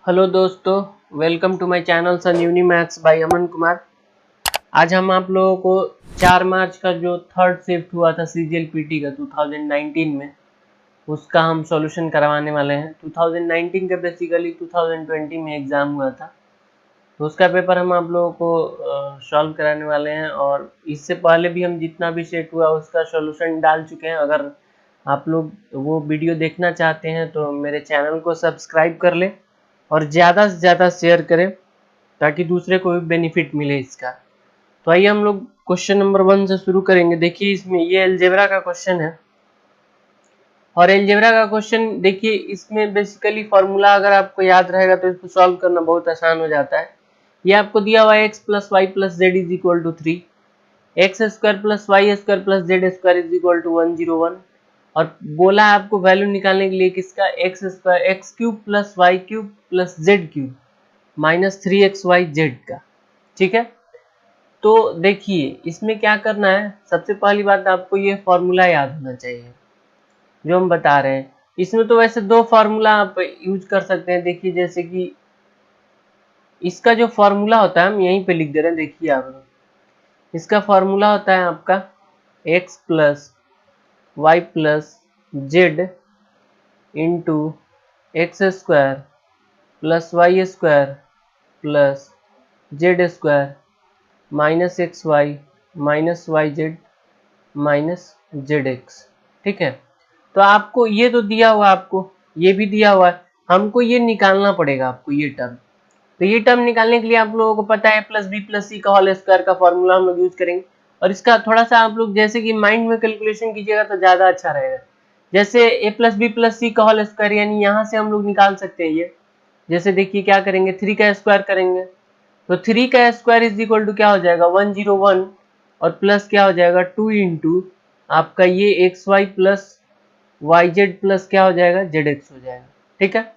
Hello दोस्तों, welcome to my channel Sanjeevani maths by Aman Kumar. आज हम आप लोगों को 4 मार्च का जो थर्ड शिफ्ट हुआ था सीजीएल-पीटी का 2019 में, उसका हम सॉल्यूशन करवाने वाले हैं। 2019 का बेसिकली 2020 में एग्ज़ाम हुआ था, तो उसका पेपर हम आप लोगों को सॉल्व कराने वाले हैं। और इससे पहले भी हम जितना भी सेट हुआ उसका सॉल्यूशन डाल चुके हैं। अगर आप लोग वो वीडियो देखना चाहते हैं तो मेरे चैनल को सब्सक्राइब कर लें और ज़्यादा से ज़्यादा शेयर करें ताकि दूसरे को भी बेनिफिट मिले इसका। तो आइए हम लोग क्वेश्चन नंबर 1 से शुरू करेंगे। देखिए, इसमें ये अलजेब्रा का क्वेश्चन है और अलजेब्रा का क्वेश्चन देखिए, इसमें बेसिकली फार्मूला अगर आपको याद रहेगा तो इसको सॉल्व करना बहुत आसान हो जाता है। ये आपको दिया हुआ है x plus y plus z is equal to 3, x square plus y square plus z square is equal to 101 और बोला है आपको वैल्यू निकालने के लिए किसका, x square x cube plus y cube plus z cube minus 3xyz का। ठीक है, तो देखिए इसमें क्या करना है। सबसे पहली बात आपको ये फॉर्मूला याद होना चाहिए जो हम बता रहे हैं। इसमें तो वैसे दो फार्मूला आप यूज कर सकते हैं। देखिए, जैसे कि इसका जो फॉर्मूला होता है हम यहीं पे लिख दे रहे हैं। देखिए आप लोग, इसका फॉर्मूला होता है आपका x plus y plus z into x square plus y square plus z square minus x y minus y z minus z x. ठीक है, तो आपको ये तो दिया हुआ, आपको ये भी दिया हुआ है, हमको ये निकालना पड़ेगा आपको ये टर्म। तो ये टर्म निकालने के लिए आप लोगों को पता है प्लस बी प्लस सी का होल स्क्वायर का फॉर्मूला हम लोग यूज करेंगे। और इसका थोड़ा सा आप लोग जैसे कि माइंड में कैलकुलेशन कीजिएगा तो ज्यादा अच्छा रहेगा। जैसे ए प्लस बी प्लस सी का होल स्क्वायर, यानी यहाँ से हम लोग निकाल सकते हैं ये। जैसे देखिए क्या करेंगे, 3 का स्क्वायर करेंगे तो 3 का स्क्वायर इज इक्वल टू क्या हो जाएगा 101 और प्लस क्या हो जाएगा 2 इंटू आपका ये x y plus y z plus क्या हो जाएगा जेड एक्स हो जाएगा। ठीक है,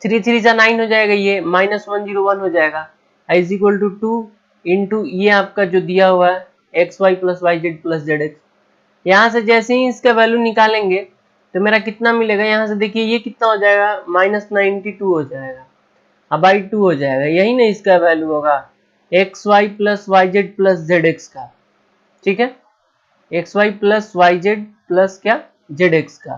3 3 जा 9 हो जाएगा, ये माइनस 101 हो जाएगा इज इक्वल टू 2 इंटू ये आपका जो दिया हुआ है x y plus y z plus z x. यहाँ से जैसे ही इसका वैल्यू निकालेंगे तो मेरा कितना मिलेगा, यहाँ से देखिए ये कितना हो जाएगा -92 हो जाएगा, अब बाई 2 हो जाएगा। यही ना इसका वैल्यू होगा x y plus y z plus z x का। ठीक है, x y plus y z plus क्या जेड एक्स का।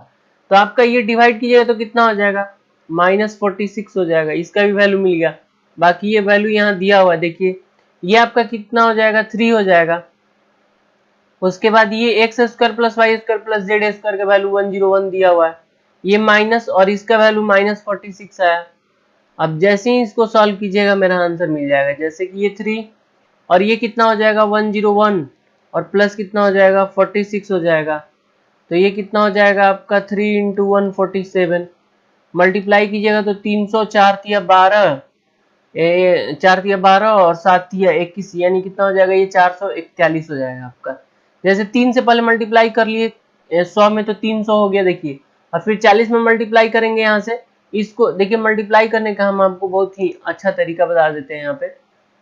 तो आपका ये डिवाइड कीजिएगा तो कितना हो जाएगा -46 हो जाएगा, इसका भी वैल्यू मिल गया। बाकी ये वैल्यू यहाँ दिया हुआ देखिए, ये आपका कितना हो जाएगा 3 हो जाएगा। उसके बाद ये x square plus y square plus z square का वैल्यू 101 दिया हुआ है, ये माइनस और इसका वैल्यू -46 आया। अब जैसे ही इसको सॉल्व कीजिएगा मेरा आंसर मिल जाएगा। जैसे कि ये 3 और ये कितना हो जाएगा 101 और प्लस कितना हो जाएगा 46 हो जाएगा। तो ये कितना हो जाएगा आपका 3 इंटू 147 मल्टीप्लाई कीजिएगा तो 300 4 तिया 12 4 तिया 12 और 7 तिया 21 यानी कितना हो जाएगा ये 441 हो जाएगा आपका। जैसे 3 से पहले मल्टीप्लाई कर लिए 100 में तो 300 हो गया देखिए, और फिर 40 में मल्टीप्लाई करेंगे यहाँ से। इसको देखिए मल्टीप्लाई करने का हम आपको बहुत ही अच्छा तरीका बता देते हैं यहाँ पे।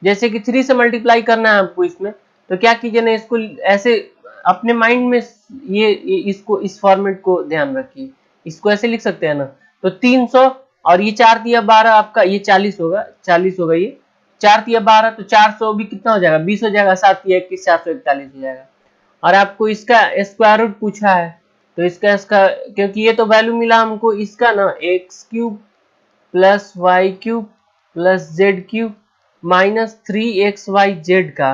जैसे कि 3 से मल्टीप्लाई करना है आपको इसमें, तो क्या कीजिए ना, इसको ऐसे अपने माइंड में ये इसको इस फॉर्मेट को ध्यान रखिए। इसको ऐसे लिख सकते हैं ना, तो 300 और ये 4 तिया 12 आपका ये 40 होगा, 40 होगा ये 4 तिया 12 तो 400 भी कितना हो जाएगा 20 हो जाएगा, 7 तिया 21 441 हो जाएगा। और आपको इसका स्क्वायर रूट पूछा है तो इसका क्योंकि ये तो वैल्यू मिला हमको इसका ना x cube plus y cube plus z cube minus 3xyz का,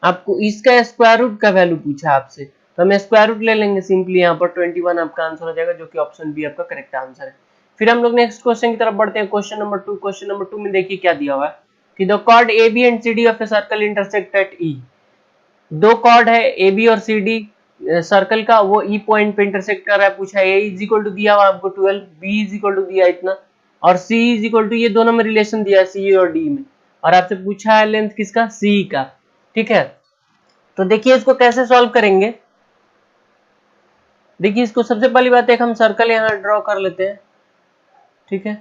आपको इसका स्क्वायर रूट का वैल्यू पूछा आपसे, तो हम स्क्वायर रूट ले लेंगे सिंपली। यहाँ पर 21 आपका आंसर हो जाएगा, जो कि ऑप्शन बी आपका करेक्ट आंसर है। फिर हम लोग नेक्स्ट क्वेश्चन की तरफ बढ़ते हैं। Question number 2। क्वेश्चन नंबर 2 में देखिए क्या दिया हुआ है कि the chord A B and C D of a circle intersect at E. दो कॉर्ड है ए बी और सी डी सर्कल का, वो ई पॉइंट पे इंटरसेक्ट कर रहा है। पूछा ए इज इक्वल टू दिया हुआ आपको 12, बी इज इक्वल टू दिया इतना और सी इज इक्वल टू ये दोनों में रिलेशन दिया है सी और डी में, और आपसे पूछा है लेंथ किसका सी का। ठीक है, तो देखिए इसको कैसे सॉल्व करेंगे। देखिए इसको सबसे पहली बात एक हम सर्कल यहाँ ड्रॉ कर लेते हैं। ठीक है,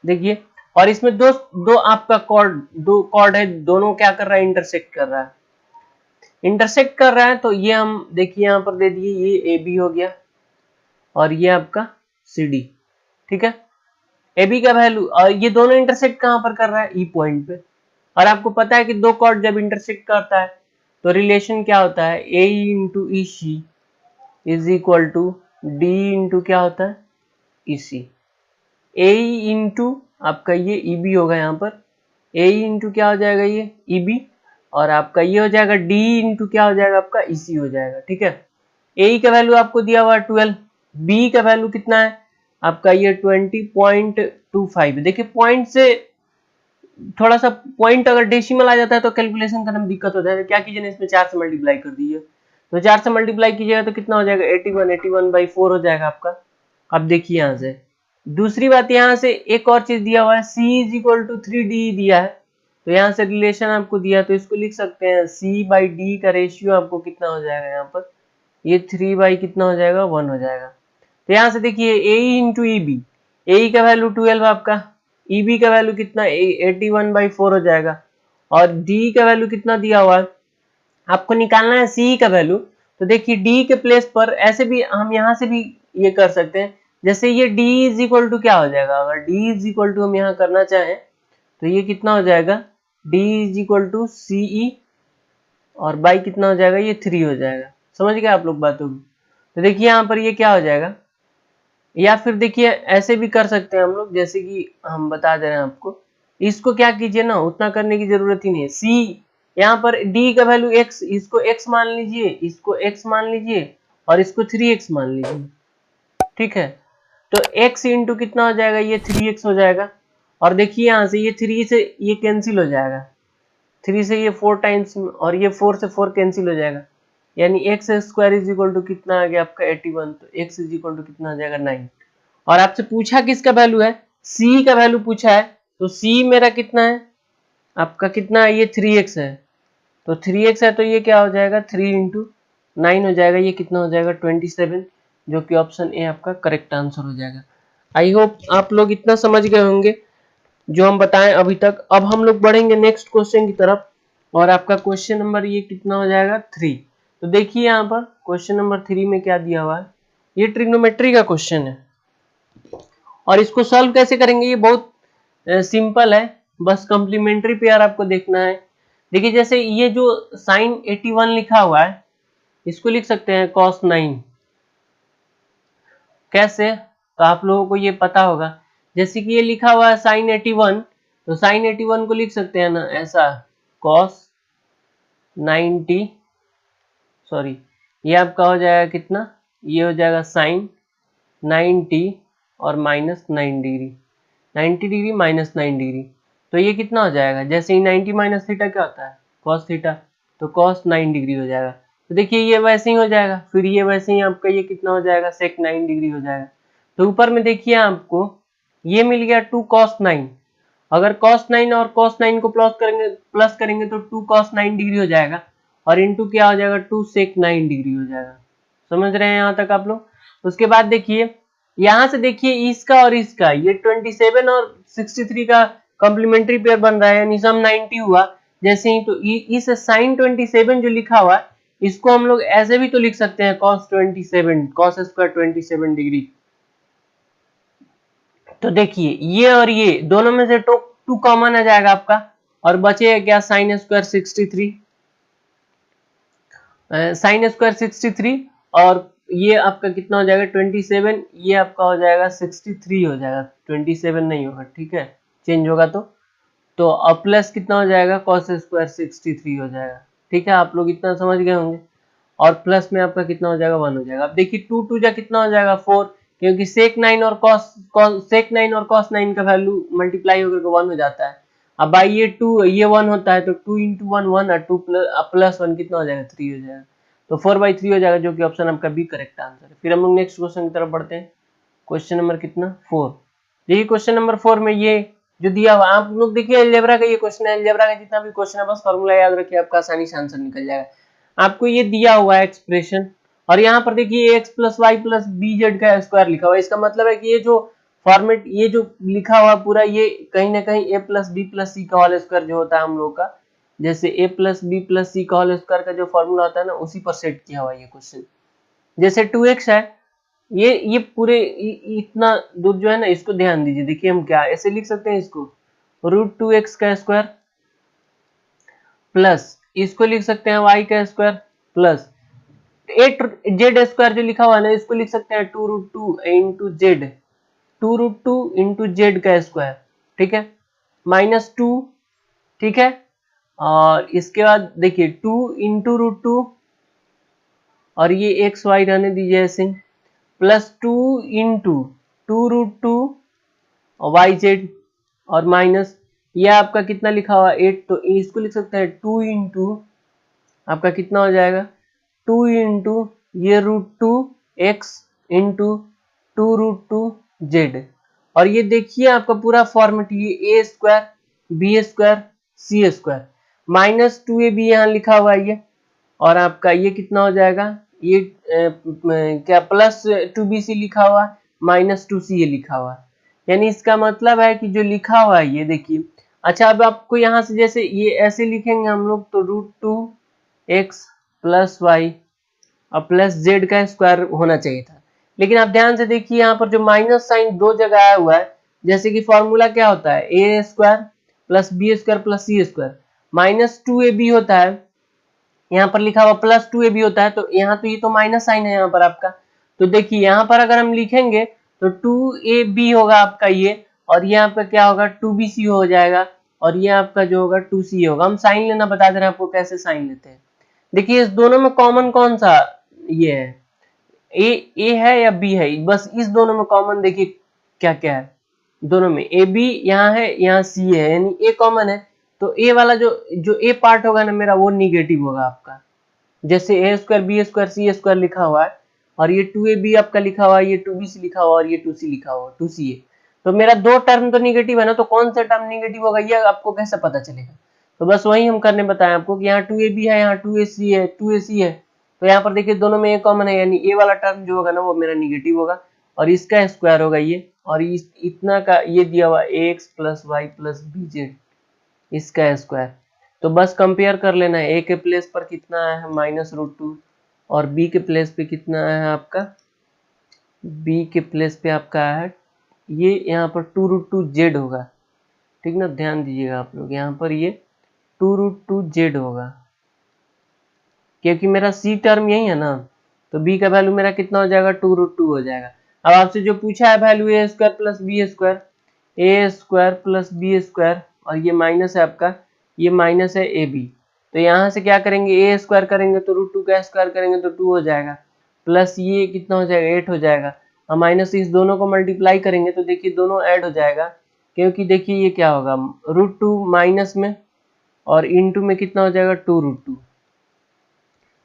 देखिए और इसमें दो दो आपका कॉर्ड, दो कॉर्ड है, दोनों क्या कर रहा है इंटरसेक्ट कर रहा है। इंटरसेक्ट कर रहा है तो ये हम देखिए यहाँ पर दे दिए, ये ए बी हो गया और ये आपका सी डी। ठीक है, ए बी का वैल्यू, और ये दोनों इंटरसेक्ट कहाँ पर कर रहा है, ई पॉइंट पे। और आपको पता है कि दो कॉर्ड जब इंटरसेक्ट करता है तो रिलेशन क्या होता है, A into E C is equal to D into क्या होता है, ई सी। ए इंटू आपका ये ई बी होगा, यहाँ पर ए इंटू क्या हो जाएगा, ये ई बी, और आपका ये हो जाएगा डी इंटू क्या हो जाएगा, आपका ई सी हो जाएगा। ठीक है, ए का वैल्यू आपको दिया हुआ है 12, बी का वैल्यू कितना है आपका ये 20.25। देखिए पॉइंट से थोड़ा सा, पॉइंट अगर डेसिमल आ जाता है तो कैलकुलेशन करने में दिक्कत हो जाता है। क्या कीजिए ना, इसमें 4 से मल्टीप्लाई कर दीजिए, तो 4 से मल्टीप्लाई कीजिएगा तो कितना हो जाएगा 81 हो जाएगा आपका। अब देखिए यहाँ से दूसरी बात, यहाँ से एक और चीज दिया हुआ है, c is equal to 3d दिया है, तो यहाँ से रिलेशन आपको दिया, तो इसको लिख सकते हैं c बाई डी का रेशियो आपको कितना हो जाएगा, यहाँ पर ये 3 बाई कितना हो जाएगा 1 हो जाएगा। तो यहाँ से देखिए ए इंटू ई बी, ए का वैल्यू 12 आपका, ई बी का वैल्यू कितना 81/4 हो जाएगा, और डी का वैल्यू कितना दिया हुआ है आपको निकालना है सी का वैल्यू। तो देखिए डी के प्लेस पर ऐसे भी हम यहाँ से भी ये कर सकते हैं, जैसे ये d इज इक्वल टू क्या हो जाएगा, अगर d इज इक्वल टू हम यहाँ करना चाहें तो ये कितना हो जाएगा, d इज इक्वल टू सी ई, और बाई कितना हो जाएगा, ये 3 हो जाएगा। समझ गए आप लोग बातों की। तो देखिए यहाँ पर ये क्या हो जाएगा, या फिर देखिए ऐसे भी कर सकते हैं हम लोग, जैसे कि हम बता दे रहे हैं आपको, इसको क्या कीजिए ना, उतना करने की जरूरत ही नहीं है। सी यहाँ पर d का वैल्यू x, इसको x मान लीजिए, इसको x मान लीजिए, और इसको 3x मान लीजिए। ठीक है, तो x इंटू कितना हो जाएगा, ये 3x हो जाएगा, और देखिए यहाँ से ये 3 से ये कैंसिल हो जाएगा, 3 से ये 4 टाइम्स, और ये 4 से 4 कैंसिल हो जाएगा, यानी x square is equal to कितना आ गया आपका 81, तो x इज इक्वल टू कितना आ जाएगा 9। और आपसे पूछा किसका वैल्यू है, c का वैल्यू पूछा है, तो c मेरा कितना है आपका, कितना है, ये 3x है, तो 3x है तो ये क्या हो जाएगा 3 इंटू 9 हो जाएगा, ये कितना हो जाएगा 27, जो कि ऑप्शन ए आपका करेक्ट आंसर हो जाएगा। आई होप आप लोग इतना समझ गए होंगे जो हम बताएं अभी तक। अब हम लोग बढ़ेंगे नेक्स्ट क्वेश्चन की तरफ, और आपका क्वेश्चन नंबर ये कितना हो जाएगा 3। तो देखिए यहाँ पर क्वेश्चन नंबर 3 में क्या दिया हुआ है, ये ट्रिग्नोमेट्री का क्वेश्चन है, और इसको सॉल्व कैसे करेंगे, ये बहुत सिंपल है, बस कॉम्प्लीमेंट्री पेयर आपको देखना है। देखिए जैसे ये जो साइन 81 लिखा हुआ है, इसको लिख सकते हैं cos 9। कैसे, तो आप लोगों को ये पता होगा, जैसे कि ये लिखा हुआ है साइन 81, तो साइन 81 को लिख सकते हैं ना ऐसा, cos 90, सॉरी ये आपका हो जाएगा कितना, ये हो जाएगा साइन 90 और minus 9 degree, 90 degree minus 9 degree, तो ये कितना हो जाएगा, जैसे ही 90 माइनस थीटा क्या होता है cos थीटा, तो cos 9 डिग्री हो जाएगा। तो देखिए ये वैसे ही हो जाएगा, फिर ये वैसे ही आपका ये कितना हो जाएगा sec 9 डिग्री हो जाएगा। तो ऊपर में देखिए आपको ये मिल गया 2 cos 9, अगर cos 9 और cos 9 को प्लस करेंगे तो 2 cos 9 डिग्री हो जाएगा, और इंटू क्या हो जाएगा 2 sec 9 डिग्री हो जाएगा। समझ रहे हैं यहाँ तक आप लोग। उसके बाद देखिए यहाँ से देखिए इसका और इसका, ये 27 और 63 का कॉम्प्लीमेंट्री पेयर बन रहा है, यानी सम 90 हुआ जैसे ही, तो इस साइन 27 जो लिखा हुआ है इसको हम लोग ऐसे भी तो लिख सकते हैं cos 27, cos स्क्वायर 27 डिग्री। तो देखिए ये और ये दोनों में से टू कॉमन आ जाएगा आपका, और बचेगा क्या साइन स्क्वायर 63, साइन स्क्वायर 63, और ये आपका कितना हो जाएगा 27, ये आपका हो जाएगा 63 हो जाएगा, 27 नहीं होगा, ठीक है चेंज होगा तो अब प्लस कितना हो जाएगा cos स्क्वायर 63 हो जाएगा। ठीक है, आप लोग इतना समझ गए होंगे, और प्लस में आपका कितना हो जाएगा 1 हो जाएगा। अब देखिए 2 2 जा कितना हो जाएगा 4, क्योंकि sec 9 और cos 9 का वैल्यू मल्टीप्लाई होकर 1 हो जाता है। अब भाई ये 2 ये 1 होता है, तो 2 इंटू 1 1, और 2 प्लस 1 कितना हो जाएगा 3 हो जाएगा, तो 4/3 हो जाएगा, जो कि ऑप्शन आपका बी करेक्ट आंसर है। फिर हम लोग नेक्स्ट क्वेश्चन की तरफ बढ़ते हैं, क्वेश्चन नंबर कितना 4। देखिए क्वेश्चन नंबर 4 में ये जो दिया हुआ, आप लोग देखिए अलजेब्रा का ये क्वेश्चन है, अलजेब्रा का जितना भी क्वेश्चन है बस फॉर्मूला याद रखिए, आपका आसानी से आंसर निकल जाएगा। आपको ये दिया हुआ है एक्सप्रेशन, और यहाँ पर देखिए x plus y plus b z का स्क्वायर लिखा हुआ है, इसका मतलब है कि ये जो फॉर्मेट ये जो लिखा हुआ पूरा, ये कहीं ना कहीं a प्लस बी प्लस सी का होल स्क्वायर जो होता है हम लोग का, जैसे a प्लस बी प्लस सी का होल स्क्वायर का जो फॉर्मूला होता है ना, उसी पर सेट किया हुआ है ये क्वेश्चन। जैसे 2x है, ये पूरे इतना दूर जो है ना, इसको ध्यान दीजिए। देखिए हम क्या ऐसे लिख सकते हैं इसको, √2x का स्क्वायर प्लस इसको लिख सकते हैं y का स्क्वायर प्लस 8z स्क्वायर जो लिखा हुआ है ना, इसको लिख सकते हैं 2√2 इंटू जेड, 2√2 इंटू जेड का स्क्वायर, ठीक है, -2, ठीक है। और इसके बाद देखिए 2 इंटू √2 और ये एक्स वाई रहने दीजिए ऐसे, प्लस 2 इंटू 2√2 और वाई जेड और माइनस ये आपका कितना लिखा हुआ 8, तो इसको लिख सकते हैं 2 इंटू आपका कितना हो जाएगा 2 इंटू ये √2x इंटू 2√2z। और ये देखिए आपका पूरा फॉर्मेट ये a square b square c square -2ab यहाँ लिखा हुआ है ये, और आपका ये कितना हो जाएगा ये क्या प्लस 2bc लिखा हुआ -2c ये लिखा हुआ है। यानी इसका मतलब है कि जो लिखा हुआ है ये देखिए। अच्छा अब आपको यहाँ से जैसे ये ऐसे लिखेंगे हम लोग, तो √2x प्लस वाई और प्लस जेड का स्क्वायर होना चाहिए था, लेकिन आप ध्यान से देखिए यहाँ पर जो माइनस साइन दो जगह आया हुआ है, जैसे कि फॉर्मूला क्या होता है A square plus B square plus C square, -2ab होता है, यहाँ पर लिखा हुआ +2ab होता है, तो यहाँ तो ये तो माइनस साइन है यहाँ पर आपका। तो देखिए यहाँ पर अगर हम लिखेंगे तो 2ab होगा आपका ये, और ये आपका क्या होगा 2bc हो जाएगा, और ये आपका जो होगा 2c होगा। हम साइन लेना बता दे रहे हैं आपको कैसे साइन लेते हैं। देखिए इस दोनों में कॉमन कौन सा ये है, ए है या बी है, बस इस दोनों में कॉमन देखिए क्या क्या है, दोनों में ए बी यहाँ है यहाँ सी है, यानी ए कॉमन है, तो ए वाला जो ए पार्ट होगा ना मेरा वो निगेटिव होगा आपका। जैसे ए स्क्वायर बी स्क्वायर सी स्क्वायर लिखा हुआ है, और ये 2ab आपका लिखा हुआ है, ये 2bc लिखा हुआ है, और ये 2c लिखा हुआ है 2ca, तो मेरा दो टर्म तो निगेटिव है ना, तो कौन सा टर्म निगेटिव होगा ये आपको कैसे पता चलेगा। तो बस वही हम करने बताएं आपको कि यहाँ 2ab है यहाँ 2ac है, तो यहाँ पर देखिए दोनों में ए कॉमन है, यानी ए वाला टर्म जो होगा ना वो मेरा निगेटिव होगा, और इसका स्क्वायर होगा ये, और इतना का ये दिया हुआ ax plus y plus bz इसका स्क्वायर। तो बस कंपेयर कर लेना है, ए के प्लेस पर कितना आया है -√2 और बी के प्लेस पे कितना आया है आपका, बी के प्लेस पे आपका आया है ये यहाँ पर 2√2z होगा, ठीक ना, ध्यान दीजिएगा आप लोग यहाँ पर ये 2√2z होगा, क्योंकि मेरा सी टर्म यही है ना, तो बी का वैल्यू मेरा कितना हो जाएगा 2√2 हो जाएगा। अब आपसे जो पूछा है वैल्यू ए स्क्वायर प्लस बी स्क्वायर, ए स्क्वायर प्लस बी स्क्वायर, और ये माइनस है आपका, ये माइनस है ए बी, तो यहाँ से क्या करेंगे ए स्क्वायर करेंगे तो √2 का स्क्वायर करेंगे तो 2 हो जाएगा, प्लस ये कितना हो जाएगा 8 हो जाएगा, और माइनस इस दोनों को मल्टीप्लाई करेंगे तो देखिए दोनों ऐड हो जाएगा, क्योंकि देखिए ये क्या होगा √2 माइनस में और इनटू में कितना हो जाएगा 2√2,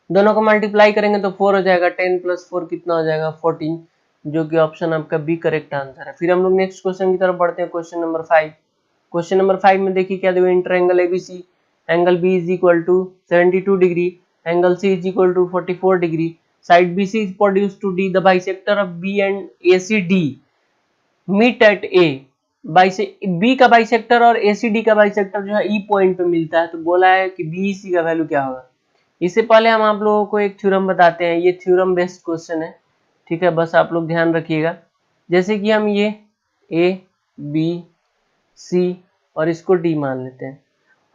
दोनों को मल्टीप्लाई करेंगे तो 4 हो जाएगा, 10 प्लस 4 कितना हो जाएगा 14, जो कि ऑप्शन आपका बी करेक्ट आंसर है। फिर हम लोग नेक्स्ट क्वेश्चन की तरफ बढ़ते हैं, क्वेश्चन नंबर 5। क्वेश्चन नंबर 5 में देखिए क्या दिया, inter angle ABC, angle B is equal to 72 degree, angle C is equal to 44 degree, side BC is produce to D, the bisector of B and AC D meet at A, B का bisector और ACD का बाइसेक्टर जो है ई point पे मिलता है, तो बोला है कि बीईसी का वैल्यू क्या होगा। इससे पहले हम आप लोगों को एक थ्योरम बताते हैं, ये थ्योरम बेस्ड क्वेश्चन है, ठीक है, बस आप लोग ध्यान रखिएगा। जैसे कि हम ये ए बी सी और इसको डी मान लेते हैं,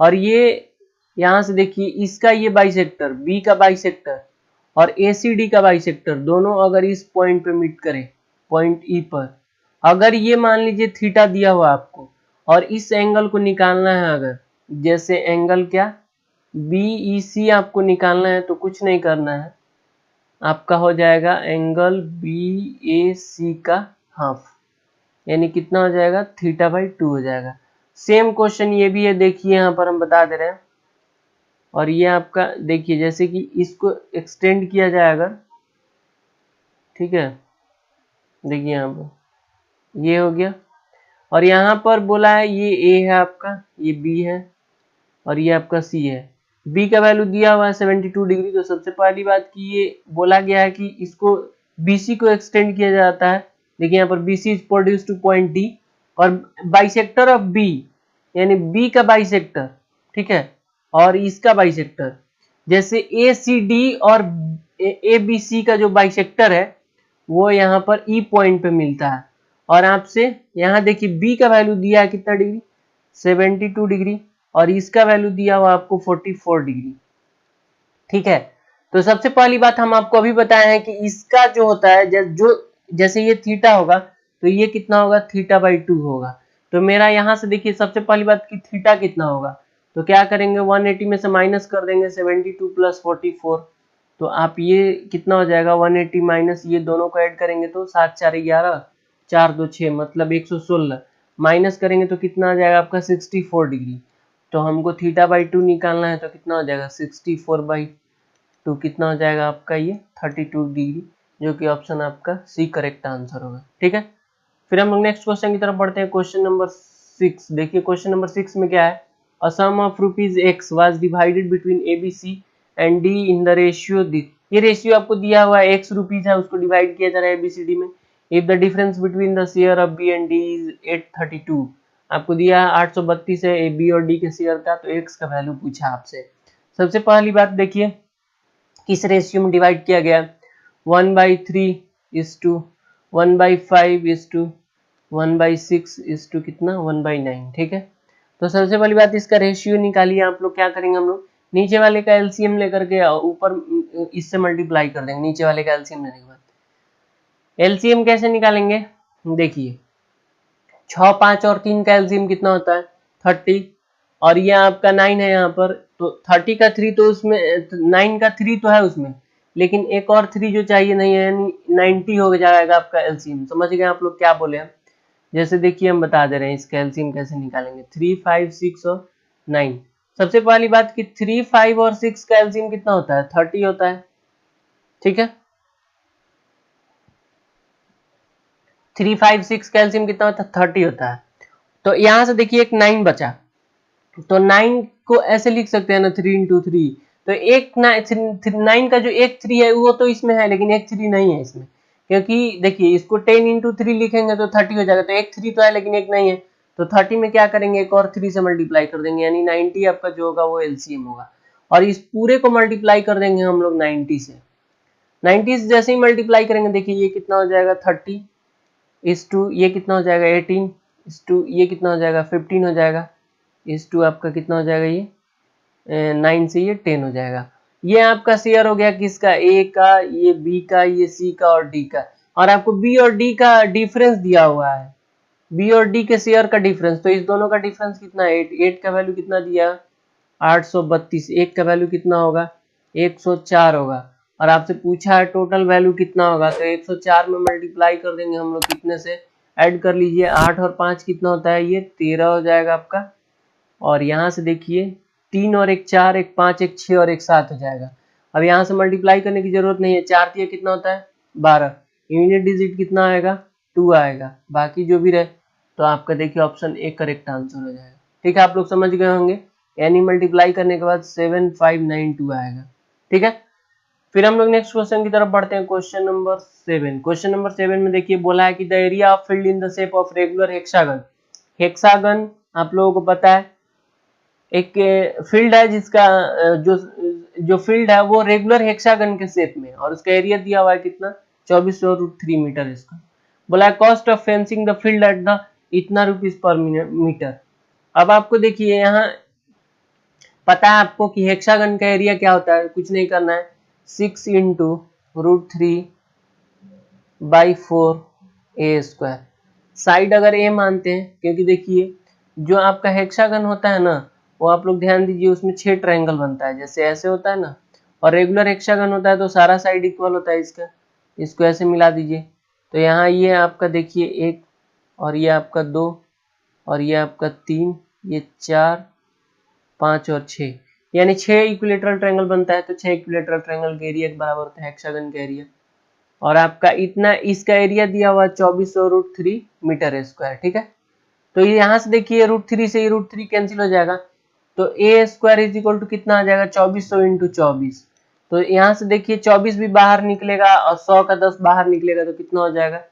और ये यहाँ से देखिए इसका ये बाइसेक्टर बी का बाइसेक्टर और एसीडी का बाइसेक्टर दोनों अगर इस पॉइंट पे मीट करें, पॉइंट ई पर, अगर ये मान लीजिए थीटा दिया हुआ आपको और इस एंगल को निकालना है, अगर जैसे एंगल क्या बीईसी आपको निकालना है, तो कुछ नहीं करना है, आपका हो जाएगा एंगल बीएसी का हाफ, यानी कितना हो जाएगा θ/2 हो जाएगा। सेम क्वेश्चन ये भी है, देखिए यहाँ पर हम बता दे रहे हैं, और ये आपका देखिए जैसे कि इसको एक्सटेंड किया जाए अगर, ठीक है, देखिए यहाँ पर ये हो गया, और यहाँ पर बोला है ये ए है आपका, ये बी है, और ये आपका सी है, बी का वैल्यू दिया हुआ है 72 डिग्री, तो सबसे पहली बात कि ये बोला गया है कि इसको बीसी को एक्सटेंड किया जाता है, देखिए यहाँ पर BC is produce two point D, और बाइसेक्टर ऑफ बी यानी बी का बाइसेक्टर, ठीक है, और इसका बाइसेक्टर, जैसे ए सी डी और ए बी सी का जो बाइसेक्टर है वो यहाँ पर ई पॉइंट पे मिलता है। और आपसे यहाँ देखिए बी का वैल्यू दिया है कितना डिग्री, 72 डिग्री, और इसका वैल्यू दिया हुआ आपको 44 डिग्री। ठीक है, तो सबसे पहली बात हम आपको अभी बताए हैं कि इसका जो होता है जैसे ये थीटा होगा तो ये कितना होगा, थीटा बाई 2 होगा। तो मेरा यहाँ से देखिए सबसे पहली बात कि थीटा कितना होगा, तो क्या करेंगे 180 में से माइनस कर देंगे 72 प्लस 44, तो आप ये कितना हो जाएगा 180 माइनस ये दोनों को ऐड करेंगे तो 7 4 11 4 2 6 मतलब 116, माइनस करेंगे तो कितना आ जाएगा आपका 64 डिग्री। तो हमको थीटा बाई 2 निकालना है तो कितना हो जाएगा 64 बाई 2 कितना हो जाएगा आपका ये 32 डिग्री, जो कि ऑप्शन आपका सी करेक्ट आंसर होगा। ठीक है, फिर हम लोग नेक्स्ट क्वेश्चन की तरफ बढ़ते हैं। क्वेश्चन नंबर 6 देखिए, क्वेश्चन नंबर 6 में क्या है, a sum of rupees x was divided between A B C and D in the ratio this. ये रेशियो आपको दिया हुआ है, एक्स रुपीज है, उसको डिवाइड किया जा रहा है एबीसीडी में। If the difference between the share of B and D is 832, आपको दिया है 832 है ए बी और डी के शेयर का, तो एक्स का वैल्यू पूछा आपसे। सबसे पहली बात देखिए किस रेशियो में डिवाइड किया गया, 1/3 1/5 1/6 कितना 1/9। ठीक है, तो सबसे पहली बात इसका रेशियो निकालिए। आप लोग क्या करेंगे, हम लोग नीचे वाले का एलसीएम लेकर के ऊपर इससे मल्टीप्लाई कर देंगे, नीचे वाले का एलसीएम लेने के बाद। एलसीएम कैसे निकालेंगे, देखिए 6 5 और 3 का एलसीएम कितना होता है 30, और ये आपका 9 है यहाँ पर, तो 30 का 3 तो उसमें 9 का 3 तो है उसमें, लेकिन एक और 3 जो चाहिए नहीं है, यानी 90 हो जाएगा आपका एलसीएम। समझ गए आप लोग क्या बोले हम, जैसे देखिए हम बता दे रहे हैं इसका एलसीएम कैसे निकालेंगे, 3 5 6 और 9। सबसे पहली बात कि 3 5 और 6 का एलसीएम कितना होता है 30 होता है। ठीक है, 3 5 6 का एलसीएम कितना होता है 30 होता है। तो यहाँ से देखिए एक 9 बचा, तो 9 को ऐसे लिख सकते हैं ना 3 इंटू 3, तो एक 9 का जो एक 3 है वो तो इसमें है, लेकिन एक 3 नहीं है इसमें, क्योंकि देखिए इसको 10 इंटू 3 लिखेंगे तो 30 हो जाएगा, तो एक 3 तो है लेकिन एक नहीं है, तो 30 में क्या करेंगे एक और 3 से मल्टीप्लाई कर देंगे, यानी 90 आपका जो होगा वो एलसीएम होगा। और इस पूरे को मल्टीप्लाई कर देंगे हम लोग 90 से। 90 से जैसे ही मल्टीप्लाई करेंगे देखिए ये कितना हो जाएगा 30 इस टू ये कितना हो जाएगा 18 इस टू ये कितना हो जाएगा 15 हो जाएगा, इस टू आपका कितना हो जाएगा ये 9 से ये 10 हो जाएगा। ये आपका शेयर हो गया किसका, ए का, ये बी का, ये सी का और डी का, और आपको बी और डी का डिफरेंस दिया हुआ है, बी और डी के शेयर का डिफरेंस, तो इस दोनों का डिफरेंस कितना है 8, 8 का वैल्यू कितना दिया 832, 1 का वैल्यू कितना होगा 104 होगा, और आपसे पूछा है टोटल वैल्यू कितना होगा, तो 104 में मल्टीप्लाई कर देंगे हम लोग कितने से, ऐड कर लीजिए 8 और 5 कितना होता है ये 13 हो जाएगा आपका, और यहाँ से देखिए 3 और 1 4, 1 5, 1 6 और 1 7 हो जाएगा। अब यहाँ से मल्टीप्लाई करने की जरूरत नहीं है, 4 3 कितना होता है 12, यूनिट डिजिट कितना आएगा 2 आएगा, बाकी जो भी रहे, तो आपका देखिए ऑप्शन ए करेक्ट आंसर हो जाएगा। ठीक है, आप लोग समझ गए होंगे, यानी मल्टीप्लाई करने के बाद 7592 आएगा। ठीक है, फिर हम लोग नेक्स्ट क्वेश्चन की तरफ बढ़ते हैं। क्वेश्चन नंबर 7, क्वेश्चन नंबर 7 में देखिए बोला है कि the area of field in the shape of regular hexagon. Hexagon आप लोगों को पता है एक फील्ड है जिसका जो जो फील्ड है वो रेगुलर हेक्सागन के शेप में, और उसका एरिया दिया हुआ है कितना 24/3 मीटर। इसका बोला है cost of fencing the field at the इतना रुपीज पर मीटर। अब आपको देखिए यहाँ पता है आपको कि हेक्सागन का एरिया क्या होता है, कुछ नहीं करना है 6 इंटू √3/4 a²। साइड अगर a मानते हैं, क्योंकि देखिए जो आपका हेक्सागन होता है ना, वो आप लोग ध्यान दीजिए उसमें 6 ट्रायंगल बनता है, जैसे ऐसे होता है ना, और रेगुलर हेक्सागन होता है तो सारा साइड इक्वल होता है इसका, इसको ऐसे मिला दीजिए, तो यहाँ ये आपका देखिए 1, और ये आपका 2, और ये आपका 3, ये 4 5 और 6, यानी 6 इक्विलेटरल ट्रायंगल बनता है, तो 6 इक्विलेटरल ट्रायंगल के एरिया के बराबर होता है हेक्सागन का एरिया, और आपका इतना इसका एरिया दिया हुआ 24/3 मीटर स्क्वायर। ठीक है, तो यहाँ से देखिए √3 से √3 कैंसिल हो जाएगा, तो a² इज इक्वल टू कितना आ जाएगा 2400 इंटू 24, तो यहाँ से देखिए 24 भी बाहर निकलेगा और 100 का 10 बाहर निकलेगा, तो कितना हो जाएगा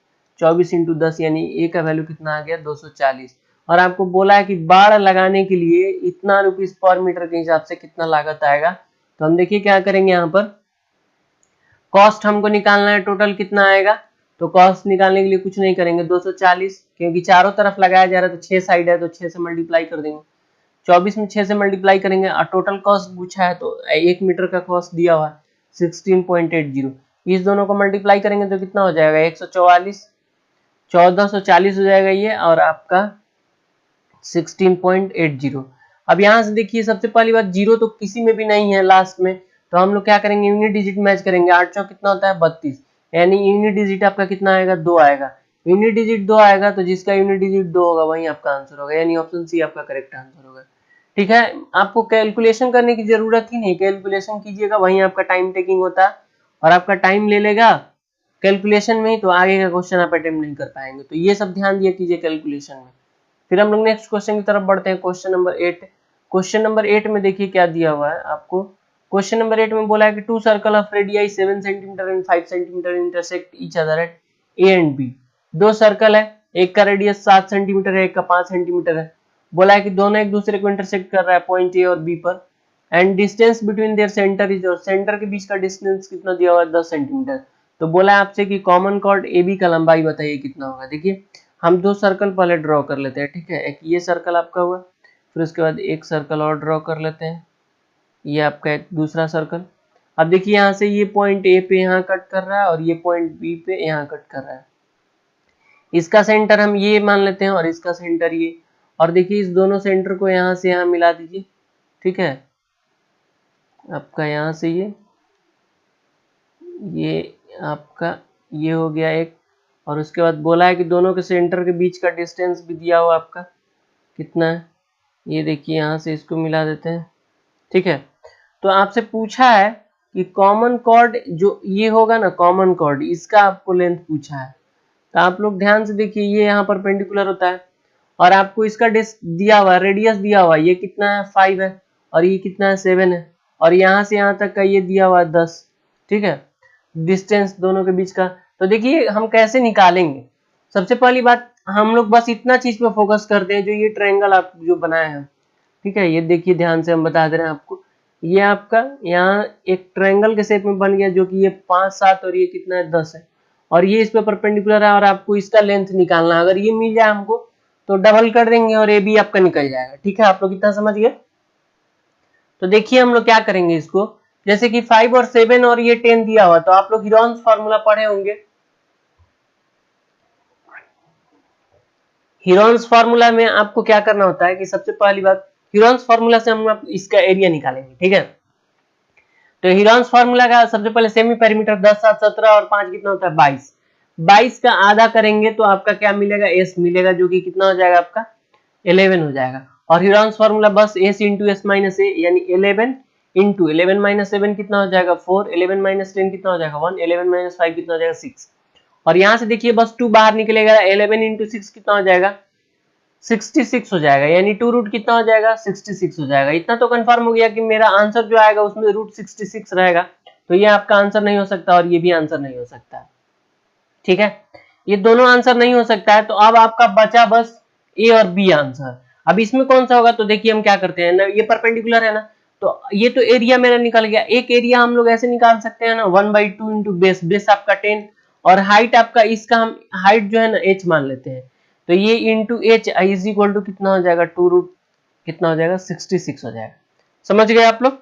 24 इंटू 10, यानी a का वैल्यू कितना आ गया 240। और आपको बोला है कि बाड़ लगाने के लिए इतना रुपीज पर मीटर के हिसाब से कितना लागत आएगा, तो हम देखिए क्या करेंगे, यहाँ पर कॉस्ट हमको निकालना है, टोटल कितना आएगा तो कॉस्ट निकालने के लिए कुछ नहीं करेंगे, 240, क्योंकि चारों तरफ लगाया जा रहा है तो 6 साइड है तो 6 से मल्टीप्लाई कर देंगे। 24 में 6 से मल्टीप्लाई करेंगे और टोटल कॉस्ट पूछा है तो 1 मीटर का कॉस्ट दिया हुआ है 16.80। इस दोनों को मल्टीप्लाई करेंगे तो कितना हो जाएगा 144, 1440 हो जाएगा ये, और आपका 16.80। अब यहाँ से देखिए सबसे पहली बात, जीरो तो किसी में भी नहीं है लास्ट में, तो हम लोग क्या करेंगे यूनिट डिजिट मैच करेंगे। 8 चौक कितना होता है 32, यानी यूनिट डिजिट आपका कितना आएगा 2 आएगा। यूनिट डिजिट 2 आएगा तो जिसका यूनिट डिजिट 2 होगा वही आपका आंसर होगा, यानी ऑप्शन सी आपका करेक्ट आंसर होगा। ठीक है, आपको कैलकुलेशन करने की जरूरत ही नहीं, कैलकुलेशन कीजिएगा वहीं आपका टाइम टेकिंग होता है और आपका टाइम ले लेगा कैलकुलेशन में ही, तो आगे का क्वेश्चन आप अटेम्प्ट नहीं कर पाएंगे। तो ये सब ध्यान दिया कीजिए कैलकुलेशन में। फिर हम लोग नेक्स्ट क्वेश्चन की तरफ बढ़ते हैं, क्वेश्चन नंबर 8। क्वेश्चन नंबर 8 में देखिए क्या दिया हुआ है आपको। क्वेश्चन नंबर 8 में बोला है कि 2 circle of radii 7 centimetre and 5 centimetre intersect each other at A and B. दो सर्कल है, एक का रेडियस 7 सेंटीमीटर है, एक का 5 सेंटीमीटर है। बोला है कि दोनों एक दूसरे को इंटरसेक्ट कर रहा है पॉइंट ए और बी पर, and distance between their centre is, और सेंटर के बीच का डिस्टेंस कितना दिया हुआ है 10 सेंटीमीटर। तो बोला है आपसे कि कॉमन कॉर्ड ए बी का लंबाई बताइए कितना होगा। देखिए हम दो सर्कल पहले ड्रॉ कर लेते हैं, ठीक है। एक ये सर्कल आपका हुआ, फिर उसके बाद एक सर्कल और ड्रॉ कर लेते हैं, ये आपका एक दूसरा सर्कल। अब देखिए यहाँ से ये पॉइंट ए पे यहाँ कट कर रहा है और ये पॉइंट बी पे यहाँ कट कर रहा है। इसका सेंटर हम ये मान लेते हैं और इसका सेंटर ये, और देखिए इस दोनों सेंटर को यहाँ से यहाँ मिला दीजिए, ठीक है। आपका यहाँ से ये आपका ये हो गया एक, और उसके बाद बोला है कि दोनों के सेंटर के बीच का डिस्टेंस भी दिया हुआ आपका कितना है, ये देखिए यहाँ से इसको मिला देते हैं, ठीक है। तो आपसे पूछा है कि कॉमन कॉर्ड जो ये होगा ना कॉमन कॉर्ड, इसका आपको लेंथ पूछा है। तो आप लोग ध्यान से देखिए, ये यहाँ परपेंडिकुलर होता है और आपको इसका दिया हुआ रेडियस दिया हुआ ये कितना है 5 है और ये कितना है 7 है, और यहाँ से यहाँ तक का ये दिया हुआ है 10, ठीक है, डिस्टेंस दोनों के बीच का। तो देखिए हम कैसे निकालेंगे। सबसे पहली बात हम लोग बस इतना चीज पे फोकस करते हैं, जो ये ट्रायंगल आप जो बनाए हैं, ठीक है, ये देखिए ध्यान से हम बता दे रहे हैं आपको। ये आपका यहाँ एक ट्रायंगल के शेप में बन गया, जो कि ये 5 7 और ये कितना है 10 है, और ये इस पे परपेंडिकुलर है, और आपको इसका लेंथ निकालना है। अगर ये मिल जाए हमको तो डबल कर देंगे और ए बी आपका निकल जाएगा, ठीक है। आप लोग इतना समझ गए। तो देखिए हम लोग क्या करेंगे इसको, जैसे कि 5 और 7 और ये 10 दिया हुआ, तो आप लोग हीरोन्स फार्मूला पढ़े होंगे। हीरोन्स फार्मूला में आपको क्या करना होता है कि सबसे पहली बात हीरोन्स फार्मूला से हम इसका एरिया निकालेंगे, ठीक है। तो हीरोन्स फार्मूला का सबसे पहले सेमी पेरीमीटर 10 7 17 और 5 कितना होता है 22। 22 का आधा करेंगे तो आपका क्या मिलेगा एस मिलेगा, जो कि कितना हो जाएगा आपका 11 हो जाएगा। और हीरोन्स फार्मूला बस एस इंटू एस माइनस ए, यानी 11 इंटू 11 माइनस 7 कितना हो जाएगा 4, 11 माइनस 10 कितना हो जाएगा 1, 11 माइनस 5 कितना हो जाएगा 6। और यहाँ से देखिए बस 2 बाहर निकलेगा, 11 इंटू 6 कितना हो जाएगा 66 हो जाएगा, यानी 2 रूट कितना हो जाएगा 66 हो जाएगा। इतना तो कंफर्म हो गया कि मेरा आंसर जो आएगा उसमें रूट 66 रहेगा, तो ये आपका आंसर नहीं हो सकता और ये भी आंसर नहीं हो सकता, ठीक है। ये दोनों आंसर नहीं हो सकता है, तो अब आपका बचा बस ए और बी आंसर। अब इसमें कौन सा होगा, तो देखिए हम क्या करते हैं ना, ये परपेंडिकुलर है ना, तो ये तो एरिया मेरा निकल गया। एक एरिया हम लोग ऐसे निकाल सकते हैं ना 1/2 इंटू बेस, बेस आपका 10 और हाइट आपका इसका हम हाइट जो है ना h मान लेते हैं, तो ये into h is equal to कितना हो जाएगा 2 रूट कितना हो जाएगा 66 हो जाएगा। समझ गए आप लोग।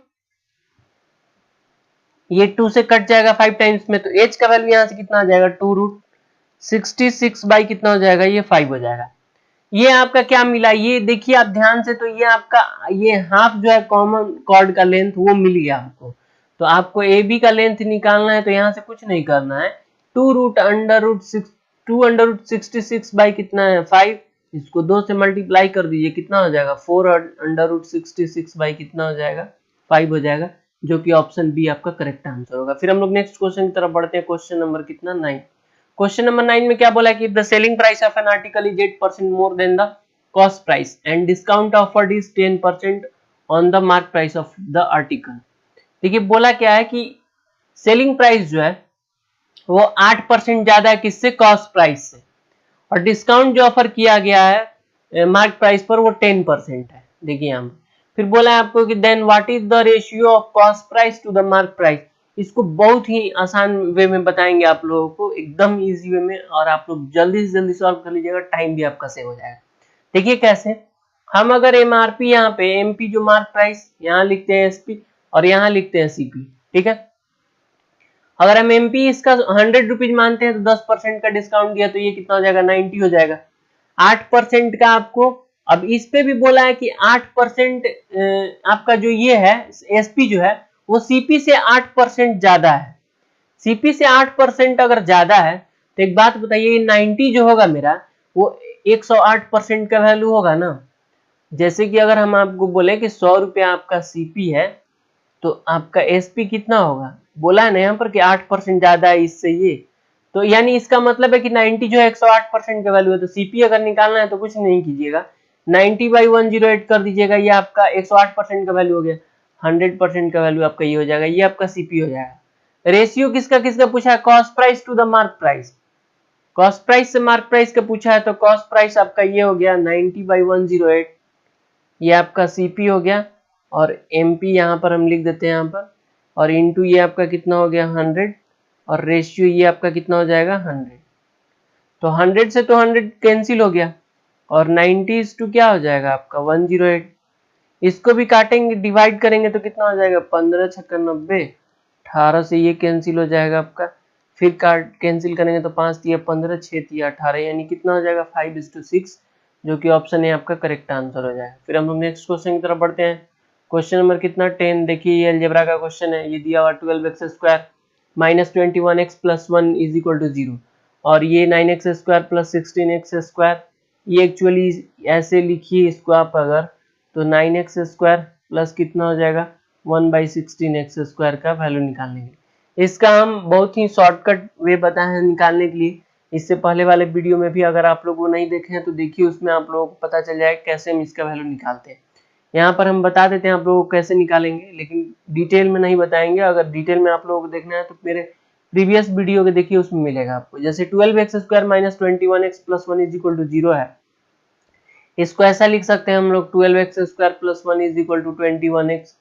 ये 2 से कट जाएगा 5 टाइम्स में, तो h का वैल्यू यहाँ से कितना आ जाएगा 2 रूट 66 बाई कितना हो जाएगा ये 5 हो जाएगा। ये आपका क्या मिला, ये देखिए आप ध्यान से, तो ये आपका ये हाफ जो है कॉमन कॉर्ड का लेंथ वो मिल गया आपको। तो आपको ए बी का लेंथ निकालना है, तो यहाँ से कुछ नहीं करना है, 2 रूट अंडर रूट 66 बाई कितना है 5, इसको 2 से मल्टीप्लाई कर दीजिए, कितना हो जाएगा 4 अंडर रूट 66 बाई कितना हो जाएगा 5 हो जाएगा, जो कि ऑप्शन बी आपका करेक्ट आंसर होगा। फिर हम लोग नेक्स्ट क्वेश्चन की तरफ बढ़ते हैं, क्वेश्चन नंबर कितना 9। क्वेश्चन नंबर 9 में क्या बोला है कि the selling price of an article is 8% more than the cost price and discount offered is 10% on the mark price of the article. देखिए बोला क्या है कि सेलिंग प्राइस जो है वो 8% ज्यादा है किससे, कॉस्ट प्राइस से, और डिस्काउंट जो ऑफर किया गया है मार्क प्राइस पर वो 10% है। देखिए हम फिर बोला है आपको कि then what is the ratio of cost price to the mark price. इसको बहुत ही आसान वे में बताएंगे आप लोगों को, एकदम इजी वे में, और आप लोग जल्दी से जल्दी सॉल्व कर लीजिएगा, टाइम भी आपका सेव हो जाएगा। देखिए कैसे, हम अगर एमआरपी यहाँ पे एमपी जो मार्क प्राइस, यहाँ लिखते हैं एसपी और यहाँ लिखते हैं सीपी, ठीक है। अगर हम एमपी इसका 100 रुपीज मानते हैं तो 10% का डिस्काउंट दिया तो ये कितना हो जाएगा, 90 हो जाएगा। 8% का आपको, अब इस पे भी बोला है कि 8% आपका जो ये है एसपी जो है वो सीपी से 8% ज्यादा है। सीपी से 8% अगर ज्यादा है तो एक बात बताइए, 90 जो होगा मेरा वो 108% का वैल्यू होगा ना। जैसे कि अगर हम आपको बोले कि 100 रुपया आपका सीपी है तो आपका एसपी कितना होगा, बोला है ना यहाँ पर कि 8% ज्यादा है इससे ये, तो यानी इसका मतलब है कि 90 जो है 108% का वैल्यू है। तो सीपी अगर निकालना है तो कुछ नहीं कीजिएगा, 90/108 कर दीजिएगा, ये आपका 108% का वैल्यू हो गया। 100% का वैल्यू आपका ये हो जाएगा, ये आपका सीपी हो जाएगा। रेशियो किसका किसका पूछा है, cost price to the mark price. Cost price से मार्क प्राइस का पूछा है तो कॉस्ट प्राइस आपका ये हो गया 90/108, ये आपका सीपी हो गया, और एमपी यहाँ पर हम लिख देते हैं यहाँ पर, और इनटू ये आपका कितना हो गया 100, और रेशियो ये आपका कितना हो जाएगा 100। तो 100 से तो 100 कैंसिल हो गया, और 90 क्या हो जाएगा आपका 108। इसको भी काटेंगे, डिवाइड करेंगे तो कितना हो जाएगा 15 छक्का 90, 18 से ये कैंसिल हो जाएगा आपका, फिर काट कैंसिल करेंगे तो 5 तिया 15, 6 तिया 18, यानी कितना हो जाएगा 5:6, जो कि ऑप्शन है आपका करेक्ट आंसर हो जाएगा। फिर हम लोग नेक्स्ट क्वेश्चन की तरफ बढ़ते हैं। क्वेश्चन नंबर कितना 10, देखिए ये अलजेब्रा का क्वेश्चन है। ये दिया हुआ 12x² minus 21x plus 1 is equal to 0, और ये 9x² प्लस 16x², ये एक्चुअली ऐसे लिखिए इसको आप अगर, तो 9x² प्लस कितना हो जाएगा 1/16x² का वैल्यू निकालने के लिए। इसका हम बहुत ही शॉर्टकट वे बताए हैं निकालने के लिए, इससे पहले वाले वीडियो में भी अगर आप लोग वो नहीं देखे हैं तो देखिए, उसमें आप लोगों को पता चल जाएगा कैसे हम इसका वैल्यू निकालते हैं। यहाँ पर हम बता देते हैं आप लोगों को कैसे निकालेंगे, लेकिन डिटेल में नहीं बताएंगे। अगर डिटेल में आप लोगों को देखना है तो मेरे प्रीवियस वीडियो के देखिए, उसमें मिलेगा आपको। जैसे 12x² minus 21x plus 1 is equal to 0 है, इसको ऐसा लिख सकते हैं हम लोग 12x² plus 1 is equal to 21x।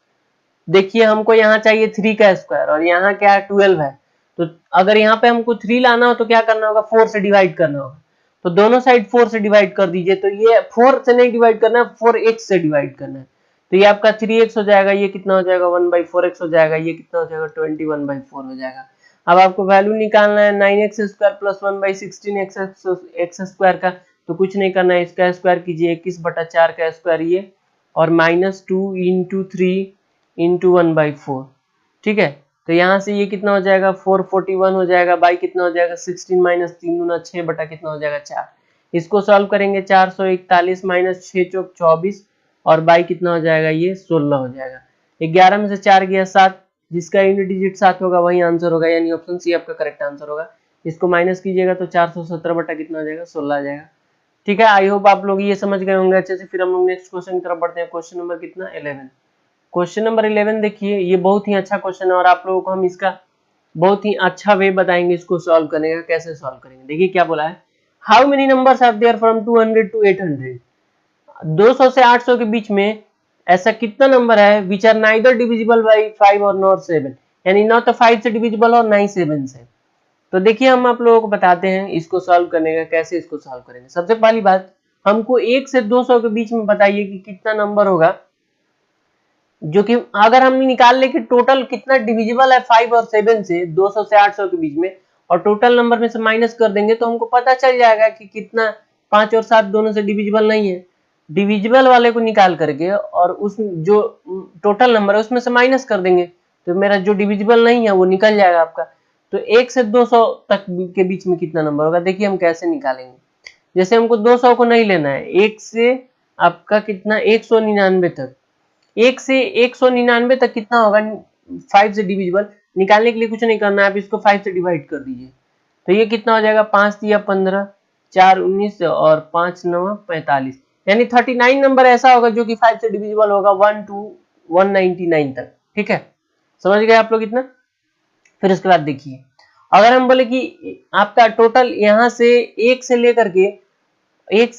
देखिए हमको यहाँ चाहिए 3 का स्क्वायर, और यहाँ क्या है 12 है, तो अगर यहाँ पे हमको 3 लाना हो तो क्या करना होगा 4 से डिवाइड करना होगा। तो दोनों साइड 4 से डिवाइड कर दीजिए, तो ये 4 से नहीं डिवाइड करना है, 4x से डिवाइड करना है। तो ये आपका 3x हो जाएगा, ये कितना हो जाएगा 1/4x हो जाएगा, ये कितना हो जाएगा 21/4 हो जाएगा। अब आपको वैल्यू निकालना है 9x² प्लस 1/16x² का, तो कुछ नहीं करना है, इसका स्क्वायर कीजिए 21/4 का स्क्वायर ये, और -2 × 3 × 1/4, ठीक है। तो यहाँ से ये कितना हो जाएगा 441 हो जाएगा, बाई कितना हो जाएगा 16 माइनस 3 गुना 6 बटा कितना हो जाएगा 4। इसको सॉल्व करेंगे 441 माइनस 6 चौक 24, और बाई कितना हो जाएगा ये 16 हो जाएगा। 11 में से 4 गया 7, जिसका यूनिट डिजिट 7 होगा वही आंसर होगा, यानी ऑप्शन सी आपका करेक्ट आंसर होगा। इसको माइनस कीजिएगा तो 417 बटा कितना हो जाएगा 16 आ जाएगा। ठीक है, आई होप आप लोग ये समझ गए होंगे अच्छे से। फिर हम लोग नेक्स्ट क्वेश्चन की तरफ बढ़ते हैं। क्वेश्चन नंबर कितना 11। क्वेश्चन नंबर 11 देखिए, ये बहुत ही अच्छा क्वेश्चन है, और आप लोगों को हम इसका बहुत ही अच्छा वे बताएंगे इसको सॉल्व करने का, कैसे सॉल्व करेंगे। देखिए क्या बोला है, how many numbers are there from 200 to 800। 200 से 800 के बीच में ऐसा कितना नंबर है which are neither divisible by 5 और नॉट 7, यानी ना तो 5 से डिविजिबल और ना ही 7 से। तो देखिए हम आप लोगों को बताते हैं इसको सॉल्व करने का, कैसे इसको सॉल्व करेंगे। सबसे पहली बात, हमको 1 से 200 के बीच में बताइए कि कितना नंबर होगा जो कि अगर हम निकाल ले कि टोटल कितना डिविजिबल है 5 और 7 से 200 से 800 के बीच में, और टोटल नंबर में से माइनस कर देंगे तो हमको पता चल जाएगा कि कितना 5 और 7 दोनों से डिविजिबल नहीं है। डिविजिबल वाले को निकाल करके और उस जो टोटल नंबर है उसमें से माइनस कर देंगे, तो मेरा जो डिविजिबल नहीं है वो निकल जाएगा आपका। तो 1 से 200 तक के बीच में कितना नंबर होगा, देखिए हम कैसे निकालेंगे। जैसे हमको 200 को नहीं लेना है, 1 से आपका कितना 199 तक, 1 से 199 तक कितना होगा 5 से डिविजिबल, निकालने के लिए कुछ नहीं करना है, आप इसको 5 से डिवाइड कर दीजिए। तो ये कितना हो जाएगा 5 तिया 15, 4 19 और 5 9 45, यानी 39 नंबर ऐसा होगा जो कि 5 से डिविजिबल होगा 1 to 199 तक। ठीक है, समझ गए आप लोग इतना। फिर उसके बाद देखिए, अगर हम बोले कि आपका टोटल यहाँ से 1 से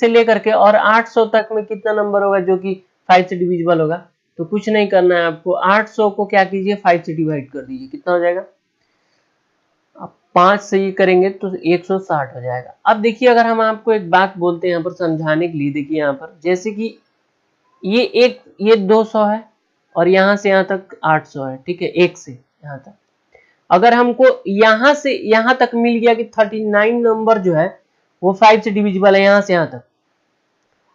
लेकर के और 800 तक में कितना नंबर होगा जो कि 5 से डिविजिबल होगा, तो कुछ नहीं करना है आपको, 800 को क्या कीजिए 5 से डिवाइड कर दीजिए, कितना हो जाएगा, अब 5 से ये करेंगे तो 160 हो जाएगा। अब देखिए अगर हम आपको एक बात बोलते हैं यहाँ पर समझाने के लिए, देखिए यहाँ पर जैसे कि ये 200 है और यहाँ से यहाँ तक 800 है, ठीक है, एक से यहाँ तक। अगर हमको यहाँ से यहाँ तक मिल गया कि 39 नंबर जो है वो 5 से डिविजिबल है यहाँ से यहाँ तक,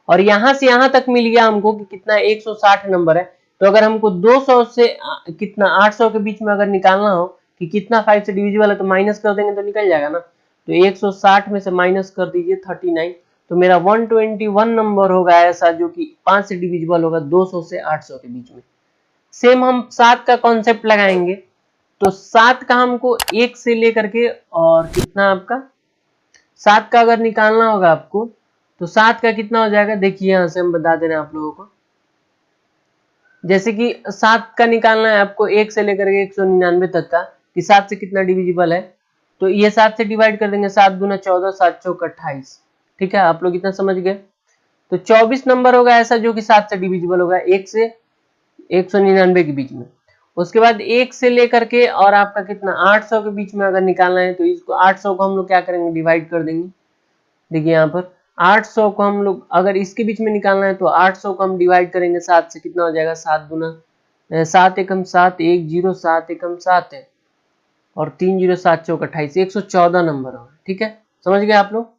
और यहाँ से यहाँ तक मिल गया हमको कि कितना 160 नंबर है, तो अगर हमको 200 से कितना 800 के बीच में अगर निकालना हो कि कितना 5 से डिविजिबल है, तो माइनस कर देंगे तो निकल जाएगा ना। तो 160 में से माइनस कर दीजिए 39, तो मेरा 121 नंबर होगा ऐसा जो कि 5 से डिविजिबल होगा 200 से 800 के बीच में। सेम हम 7 का कॉन्सेप्ट लगाएंगे, तो 7 का हमको 1 से लेकर के और कितना आपका 7 का अगर निकालना होगा आपको, तो 7 का कितना हो जाएगा, देखिए यहां से हम बता दे रहे हैं आप लोगों को। जैसे कि 7 का निकालना है आपको 1 से लेकर के 199 तक का, कि 7 से कितना डिविजिबल है, तो ये 7 से डिवाइड कर देंगे, 7 दूना 14, 7 चौक 28, ठीक है, आप लोग इतना समझ गए। तो 24 नंबर होगा ऐसा जो कि 7 से डिविजिबल होगा 1 से 199 के बीच में। उसके बाद 1 से लेकर के और आपका कितना 800 के बीच में अगर निकालना है, तो इसको 800 को हम लोग क्या करेंगे, डिवाइड कर देंगे। देखिए यहाँ पर 800 को हम लोग अगर इसके बीच में निकालना है, तो 800 को हम डिवाइड करेंगे 7 से, कितना हो जाएगा 7 दूना 7 एकम 7, 1 0 7 एकम 7 है, और 3 0 7 चौक 28, 114 नंबर होगा, ठीक है, समझ गए आप लोग।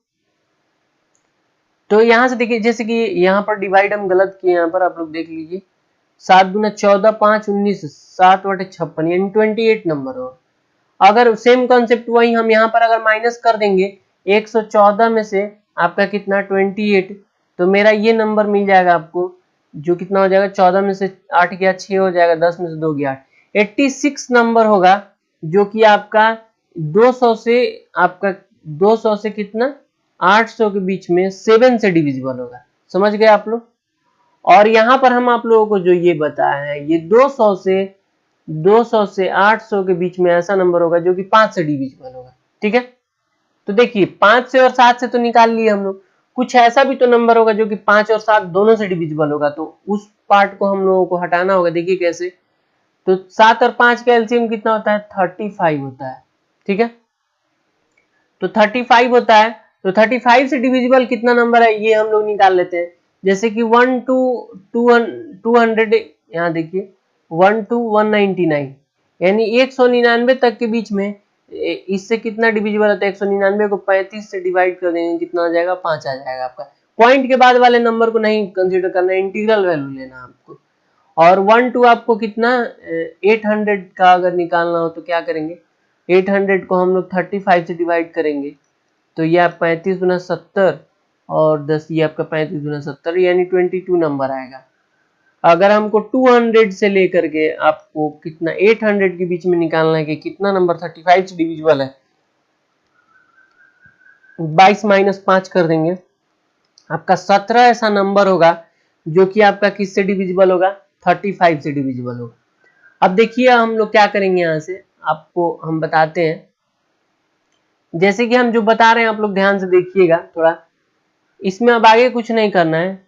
तो यहाँ से देखिए जैसे कि यहाँ पर डिवाइड हम गलत किए, यहाँ पर आप लोग देख लीजिए, 7 दूना 14, 5 19, 7 बटे 56 यानी 28 नंबर होगा। अगर सेम कॉन्सेप्ट वही हम यहाँ पर अगर माइनस कर देंगे 114 में से आपका कितना 28, तो मेरा ये नंबर मिल जाएगा आपको, जो कितना हो जाएगा 14 में से 8 गया 6 हो जाएगा, 10 में से 2 गया 8, 86 नंबर होगा, जो कि आपका 200 से आपका 200 से कितना 800 के बीच में 7 से डिविजिबल होगा, समझ गए आप लोग। और यहाँ पर हम आप लोगों को जो ये बताया है, ये 200 से 800 के बीच में ऐसा नंबर होगा जो कि 5 से डिविजिबल होगा, ठीक है। तो देखिए 5 से और 7 से तो निकाल लिए हम लोग, कुछ ऐसा भी तो नंबर होगा जो कि 5 और 7 दोनों से डिविजिबल होगा, तो उस पार्ट को हम लोगों को हटाना होगा। देखिए कैसे, तो 7 और 5 का एलसीएम कितना होता है 35 होता है, ठीक है, तो 35 होता है। तो 35 से डिविजिबल कितना नंबर है ये हम लोग निकाल लेते हैं। जैसे कि 1 to 200, यहाँ देखिए 1 to 199 यानी 199 तक के बीच में इससे कितना डिविजिबल होता है, 199 को 35 से डिवाइड कर देंगे, कितना हो जाएगा 5 आ जाएगा आपका। पॉइंट के बाद वाले नंबर को नहीं कंसीडर करना, इंटीग्रल वैल्यू लेना आपको। और 1 to आपको कितना 800 का अगर निकालना हो तो क्या करेंगे, 800 को हम लोग 35 से डिवाइड करेंगे, तो ये आप 35 गुना 70 और 10, ये आपका 35 गुना 70 यानी 22 नंबर आएगा। अगर हमको 200 से लेकर के आपको कितना 800 के बीच में निकालना है कि कितना नंबर 35 से डिविजिबल है, 22 माइनस 5 कर देंगे, आपका 17 ऐसा नंबर होगा जो कि आपका किससे डिविजिबल होगा 35 से डिविजिबल होगा। अब देखिए हम लोग क्या करेंगे, यहाँ से आपको हम बताते हैं। जैसे कि हम जो बता रहे हैं आप लोग ध्यान से देखिएगा थोड़ा, इसमें अब आगे कुछ नहीं करना है,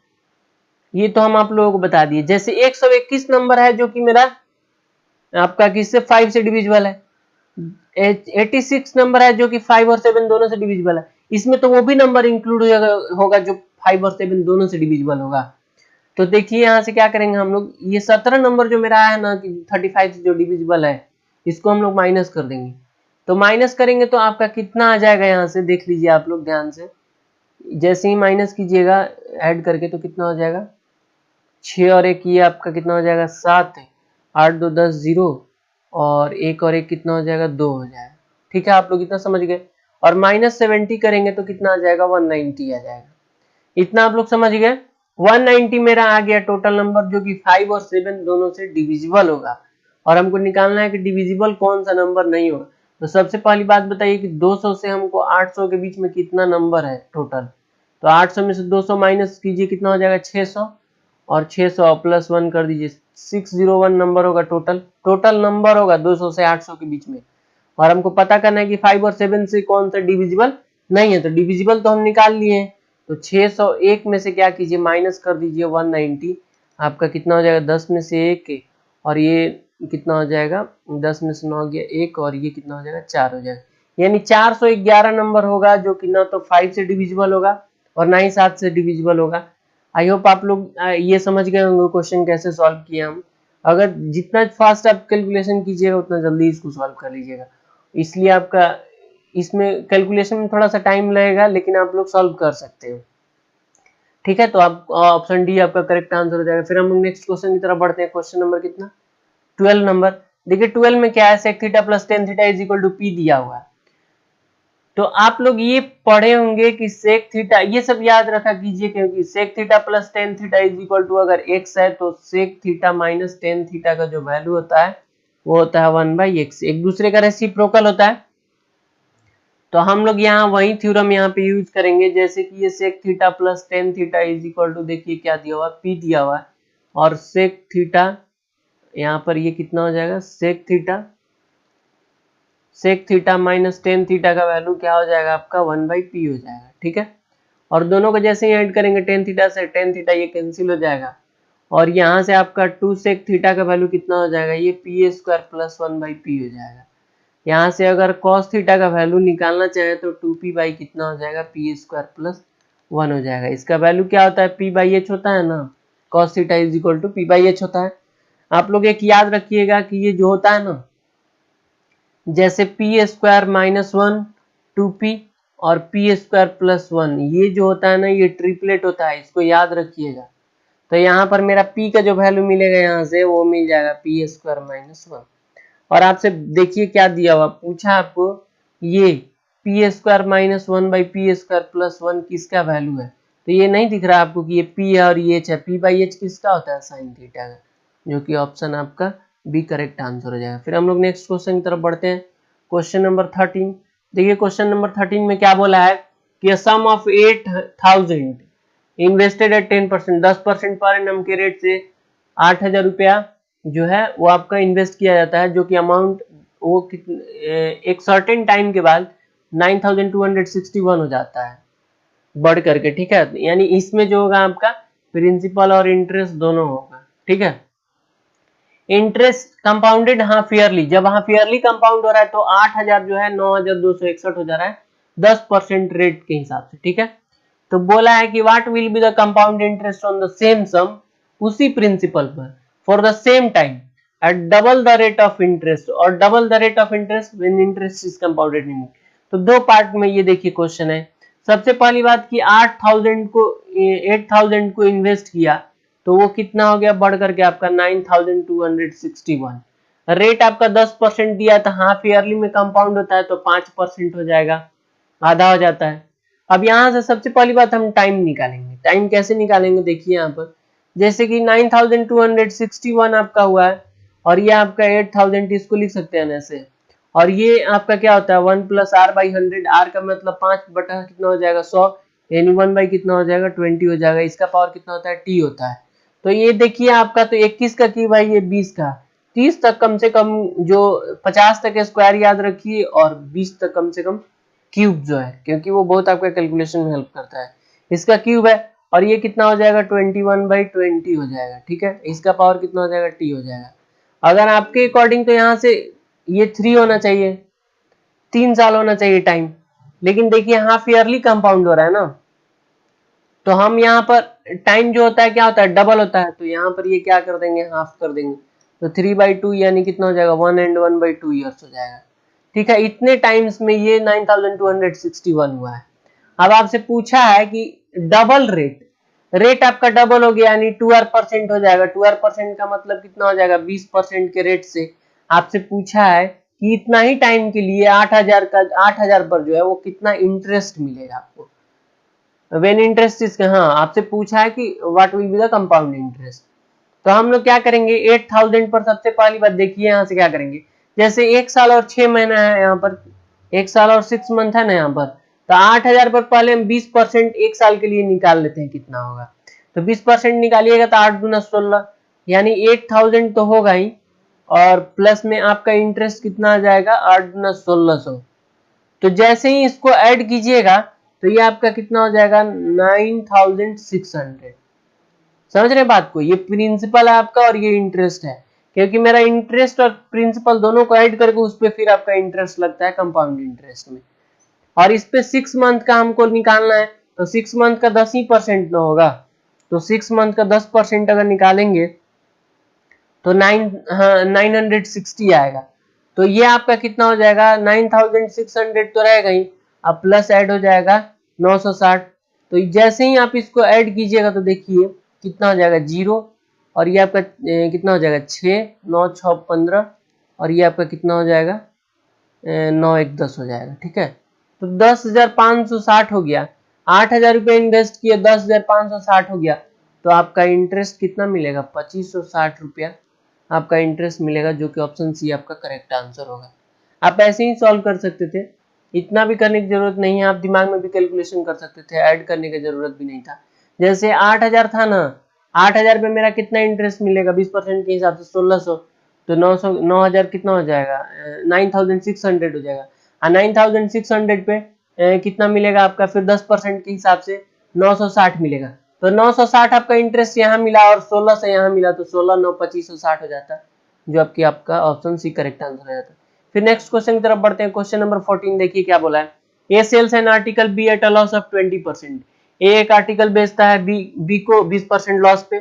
ये तो हम आप लोगों को बता दिए। जैसे 121 नंबर है जो कि मेरा आपका किससे 5 से डिविजिबल है, 86 नंबर है जो कि 5 और 7 दोनों से डिविजिबल है, इसमें तो वो भी नंबर इंक्लूड होगा जो 5 और 7 दोनों से डिविजिबल होगा। तो देखिए यहाँ से क्या करेंगे हम लोग, ये 17 नंबर जो मेरा है ना कि 35 से जो डिविजिबल है, इसको हम लोग माइनस कर देंगे। तो माइनस करेंगे तो आपका कितना आ जाएगा, यहाँ से देख लीजिए आप लोग ध्यान से, जैसे ही माइनस कीजिएगा ऐड करके तो कितना हो जाएगा 6 और 1 ये आपका कितना हो जाएगा 7, 8 2 10 0 और 1 और 1 कितना हो जाएगा 2 हो जाएगा, ठीक है, आप लोग इतना समझ गए। और -70 करेंगे तो कितना आ जाएगा 190 आ जाएगा, इतना आप लोग समझ गए। 190 मेरा आ गया टोटल नंबर जो कि 5 और 7 दोनों से डिविजिबल होगा, और हमको निकालना है कि डिविजिबल कौन सा नंबर नहीं होगा। तो सबसे पहली बात बताइए कि 200 से हमको 800 के बीच में कितना नंबर है टोटल, तो 800 में से 200 माइनस कीजिए कितना हो जाएगा 600, और 600 प्लस 1 कर दीजिए 601 नंबर होगा टोटल नंबर होगा 200 से 800 के बीच में। और हमको पता करना है कि 5 और 7 से कौन सा डिविजिबल नहीं है, तो डिविजिबल तो हम निकाल लिए हैं, तो 601 में से क्या कीजिए माइनस कर दीजिए 190, आपका कितना हो जाएगा 10 में से 1 और ये कितना हो जाएगा 10 में से 9 गया 1 और ये कितना हो जाएगा 4 हो जाएगा, यानी 411 नंबर होगा जो कि ना तो 5 से डिविजिबल होगा और ना ही 7 से डिविजिबल होगा। आई होप आप लोग ये समझ गए होंगे क्वेश्चन कैसे सॉल्व किया हम। अगर जितना फास्ट आप कैलकुलेशन कीजिएगा उतना जल्दी इसको सॉल्व कर लीजिएगा, इसलिए आपका इसमें कैलकुलेशन में थोड़ा सा टाइम लगेगा लेकिन आप लोग सॉल्व कर सकते हो। ठीक है, तो आप ऑप्शन डी आपका करेक्ट आंसर हो जाएगा। फिर हम लोग नेक्स्ट क्वेश्चन की तरफ बढ़ते हैं। क्वेश्चन नंबर कितना 12 नंबर। देखिए 12 में क्या है, sec theta plus ten theta is equal to p दिया हुआ है। तो आप लोग ये पढ़े होंगे कि सेक थीटा, ये सब याद रखा कीजिए क्योंकि sec theta plus ten theta is equal to अगर x है तो sec theta minus ten theta का जो वैल्यू होता है वो होता है 1/x, एक दूसरे का रेसिप्रोकल होता है। तो हम लोग यहाँ वही थ्योरम यहाँ पे यूज करेंगे, जैसे कि ये sec theta plus ten theta is equal to, देखिए क्या दिया हुआ है, p दिया हुआ है और सेक थीटा यहाँ पर ये कितना हो जाएगा, sec theta minus ten theta का वैल्यू क्या हो जाएगा आपका 1/p हो जाएगा। ठीक है, और दोनों को जैसे ही ऐड करेंगे टेन थीटा से टेन थीटा ये कैंसिल हो जाएगा और यहाँ से आपका 2 सेक थीटा का वैल्यू कितना हो जाएगा, ये पी स्क्वायर प्लस 1/p हो जाएगा। यहाँ से अगर कॉस थीटा का वैल्यू निकालना चाहे तो 2p बाई कितना हो जाएगा, पी स्क्वायर प्लस 1 हो जाएगा। इसका वैल्यू क्या होता है, p/h होता है ना, cos theta is equal to p/h होता है। आप लोग एक याद रखिएगा कि ये जो होता है ना, जैसे पी स्क्वायर माइनस 1 2p और पी स्क्वायर प्लस 1, ये जो होता है ना ये ट्रिपलेट होता है, इसको याद रखिएगा। तो यहाँ पर मेरा p का जो वैल्यू मिलेगा यहाँ से वो मिल जाएगा पी स्क्वायर माइनस 1। और आपसे देखिए क्या दिया हुआ, पूछा आपको ये P square minus 1/p square plus 1 किसका वैल्यू है, तो ये नहीं दिख रहा आपको कि ये p है और ये h है, p/h किसका होता है, साइन थीटा का, जो कि ऑप्शन आपका बी करेक्ट आंसर हो जाएगा। फिर हम लोग नेक्स्ट क्वेश्चन की तरफ बढ़ते हैं। Question number 13। देखिए क्वेश्चन नंबर 13 में क्या बोला है कि सम of 8000 invested at 10%, 10% per annum के रेट से 8000 रुपया जो है वो आपका इन्वेस्ट किया जाता है, जो कि अमाउंट वो एक सर्टेन टाइम के बाद 9261 हो जाता है बढ़ करके। ठीक है, यानी इसमें जो होगा आपका प्रिंसिपल और इंटरेस्ट दोनों होगा। ठीक है, इंटरेस्ट कंपाउंडेड, हाँ फेयरली, जब हाँ फेयरली कंपाउंड हो रहा है तो 8000 जो है 9261 हो जा रहा है 10% रेट के हिसाब से। ठीक है, तो बोला है कि what will be the compound interest on the same sum, उसी प्रिंसिपल पर for the same time at double the rate of interest, और double the rate of interest when interest is compounded in. तो दो part में ये देखिए question है। सबसे पहली बात कि 8000 को इन्वेस्ट किया तो वो कितना हो गया बढ़ करके आपका 9261। रेट आपका 10% दिया था, हाफ ईयरली में कंपाउंड होता है तो 5% हो जाएगा, आधा हो जाता है। अब यहाँ से सबसे पहली बात हम टाइम निकालेंगे। टाइम कैसे निकालेंगे, देखिए यहाँ पर जैसे कि 9261 आपका हुआ है और ये आपका 8000, इसको लिख सकते हैं ऐसे, और ये आपका क्या होता है 1 प्लस आर बाई 100, आर का मतलब 5 बटा कितना हो जाएगा 100, यानी 1 बाई कितना हो जाएगा 20 हो जाएगा। इसका पावर कितना होता है टी होता है। तो ये देखिए आपका तो 21 का क्यूब है, ये 20 का, 30 तक कम से कम, जो 50 तक स्क्वायर याद रखिए और 20 तक कम से कम क्यूब जो है, क्योंकि वो बहुत आपका कैलकुलेशन में हेल्प करता है। इसका क्यूब है और ये कितना हो जाएगा 21/20 हो जाएगा। ठीक है, इसका पावर कितना हो जाएगा टी हो जाएगा। अगर आपके अकॉर्डिंग तो यहाँ से ये 3 होना चाहिए, 3 साल होना चाहिए टाइम, लेकिन देखिए हाफ ईयरली कंपाउंड हो रहा है ना, तो हम यहाँ पर टाइम जो होता है क्या होता है डबल होता है, तो यहाँ पर ये क्या कर देंगे हाफ कर देंगे, तो 3/2 यानी कितना हो जाएगा 1 and 1/2 ईयर्स हो जाएगा। ठीक है, इतने टाइम्स में ये 9261 हुआ है। अब आपसे पूछा है कि डबल रेट, रेट आपका डबल हो गया यानी 2% हो जाएगा। 2% का मतलब कितना हो जाएगा 20% के रेट से। आपसे पूछा है कि इतना ही टाइम के लिए 8000 का 8000 पर जो है वो कितना इंटरेस्ट मिलेगा आपको, व्हेन इंटरेस्ट इज, हाँ आपसे पूछा है कि what will be the compound interest. तो हम लोग क्या करेंगे 8000 पर सबसे पहली बात देखिए यहाँ से क्या करेंगे, जैसे 1 साल और 6 महीना है यहाँ पर, 1 साल और 6 मंथ है ना यहाँ पर, तो 8000 पर पहले हम 20% 1 साल के लिए निकाल लेते हैं कितना होगा, तो 20% निकालिएगा तो 8 दूना 16, यानी 8000 तो होगा ही, और प्लस में आपका इंटरेस्ट कितना आ जाएगा 8 दूना 1600। तो जैसे ही इसको ऐड कीजिएगा तो ये आपका कितना हो जाएगा 9600, समझ रहे हैं बात को? ये प्रिंसिपल है आपका और ये इंटरेस्ट है, क्योंकि मेरा इंटरेस्ट और प्रिंसिपल दोनों को ऐड करके उस पर फिर आपका इंटरेस्ट लगता है कंपाउंड इंटरेस्ट में। और इस पे 6 मंथ का हमको निकालना है, तो 6 मंथ का 10% ना होगा, तो 6 मंथ का 10% अगर निकालेंगे तो 960 आएगा। तो ये आपका कितना हो जाएगा, 9600 तो रहेगा ही, अब प्लस ऐड हो जाएगा 960। तो जैसे ही आप इसको ऐड कीजिएगा तो देखिए कितना हो जाएगा 0, और ये आपका कितना हो जाएगा 6, 9 6 15, और ये आपका कितना हो जाएगा 9 1 10 हो जाएगा। ठीक है, तो 10,560 हो गया। 8,000 रुपये इन्वेस्ट किए, 10,560 हो गया, तो आपका इंटरेस्ट कितना मिलेगा, 2560 रुपया आपका इंटरेस्ट मिलेगा, जो कि ऑप्शन सी आपका करेक्ट आंसर होगा। आप ऐसे ही सॉल्व कर सकते थे, इतना भी करने की जरूरत नहीं है, आप दिमाग में भी कैलकुलेशन कर सकते थे, ऐड करने की जरूरत भी नहीं था। जैसे 8,000 था ना, 8,000 पे मेरा कितना इंटरेस्ट मिलेगा 20% के हिसाब से 1600, तो 9,000 कितना हो जाएगा 9,600 हो जाएगा। 9,600 पे कितना मिलेगा आपका फिर 10% के हिसाब से 960 मिलेगा, तो 960 आपका इंटरेस्ट यहाँ मिला और 16 से यहाँ मिला, तो 16 9 2560 हो जाता, जो आपका ऑप्शन सी करेक्ट आंसर हो जाता। फिर नेक्स्ट क्वेश्चन की तरफ बढ़ते हैं। क्वेश्चन नंबर 14 देखिए क्या बोला है। A sells an article B at a loss of 20%। A एक आर्टिकल बेचता है बी को 20% लॉस पे।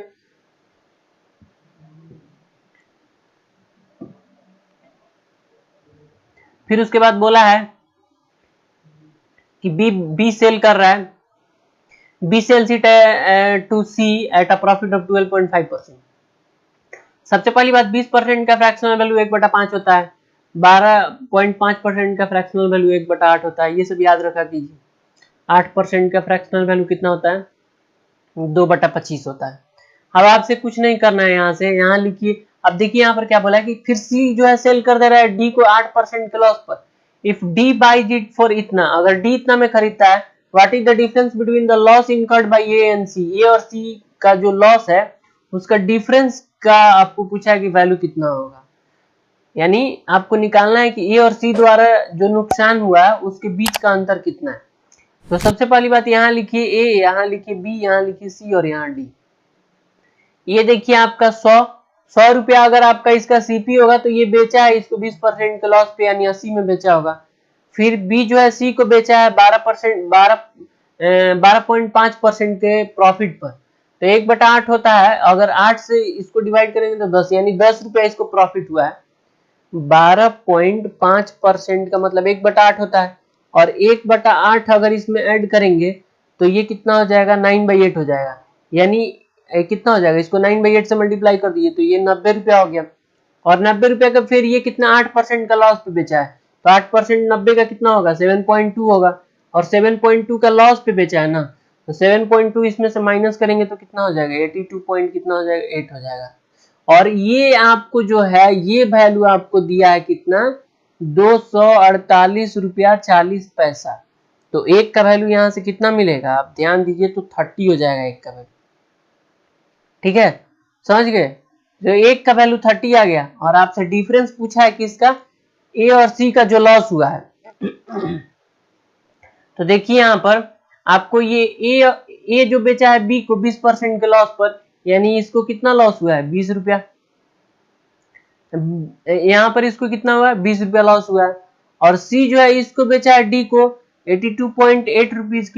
फिर उसके बाद बोला है कि बी सेल कर रहा है, B sells it to C at a profit of 12.5%। सबसे पहली बात 20% का फ्रैक्शनल वैल्यू 1/5 होता है, 12.5% का फ्रैक्शनल वैल्यू 1/8 होता है, ये सब याद रखा कीजिए। 8% का फ्रैक्शनल वैल्यू कितना होता है, 2/25 होता है। अब आपसे कुछ नहीं करना है, यहाँ से यहाँ लिखिए। अब देखिए यहाँ पर क्या बोला है कि फिर सी जो है सेल कर दे रहा है डी को 8% के लॉस पर। If D buys it for इतना, अगर डी इतना में खरीदता है, what is the difference between the loss incurred by A and C. A और सी का जो लॉस है उसका डिफरेंस का आपको पूछा है कि वैल्यू कितना होगा, यानी आपको निकालना है कि ए और सी द्वारा जो नुकसान हुआ है उसके बीच का अंतर कितना है। तो सबसे पहली बात यहाँ लिखिए ए, यहाँ लिखिए बी, यहाँ लिखिए सी और यहाँ डी। ये देखिए आपका 100 रुपया अगर आपका इसका सीपी होगा तो ये बेचा है इसको 20% के लॉस पे, यानी 80 में बेचा होगा। फिर बी जो है सी को बेचा है 12.5% के प्रॉफिट पर, तो 1/8 होता है। अगर 8 से इसको डिवाइड करेंगे तो 10, यानी 10 रुपया इसको प्रॉफिट हुआ है। 12.5% का मतलब 1/8 होता है, और 1/8 अगर इसमें ऐड करेंगे तो ये कितना हो जाएगा 9/8 हो जाएगा, यानी कितना हो जाएगा, इसको 9/8 से मल्टीप्लाई कर दिए तो ये 90 रुपया हो गया। और 90 रुपया का फिर ये कितना 8% का लॉस पे बेचा है, तो 8% 90 का कितना होगा 7.2 होगा, और 7.2 का लॉस पे बेचा है ना, तो 7.2 इसमें से माइनस करेंगे तो कितना हो जाएगा 82 पॉइंट कितना हो जाएगा 8 हो जाएगा। और ये आपको जो है ये वैल्यू आपको दिया है कितना 248 रुपया 40 पैसा। तो एक का वैल्यू यहां से कितना मिलेगा आप ध्यान दीजिए, तो 30 हो जाएगा एक का वैल्यू। ठीक है, समझ गए, तो एक का वैल्यू 30 आ गया, और आपसे डिफरेंस पूछा है किसका, ए और सी का जो लॉस हुआ है। तो देखिए यहां पर आपको ये ए जो बेचा है बी को 20% के लॉस पर, यानी इसको कितना लॉस हुआ है 20 रुपया। यहाँ पर इसको कितना हुआ 20 रुपया लॉस हुआ है। और सी जो है इसको बेचा है डी को 82.8 रुपीज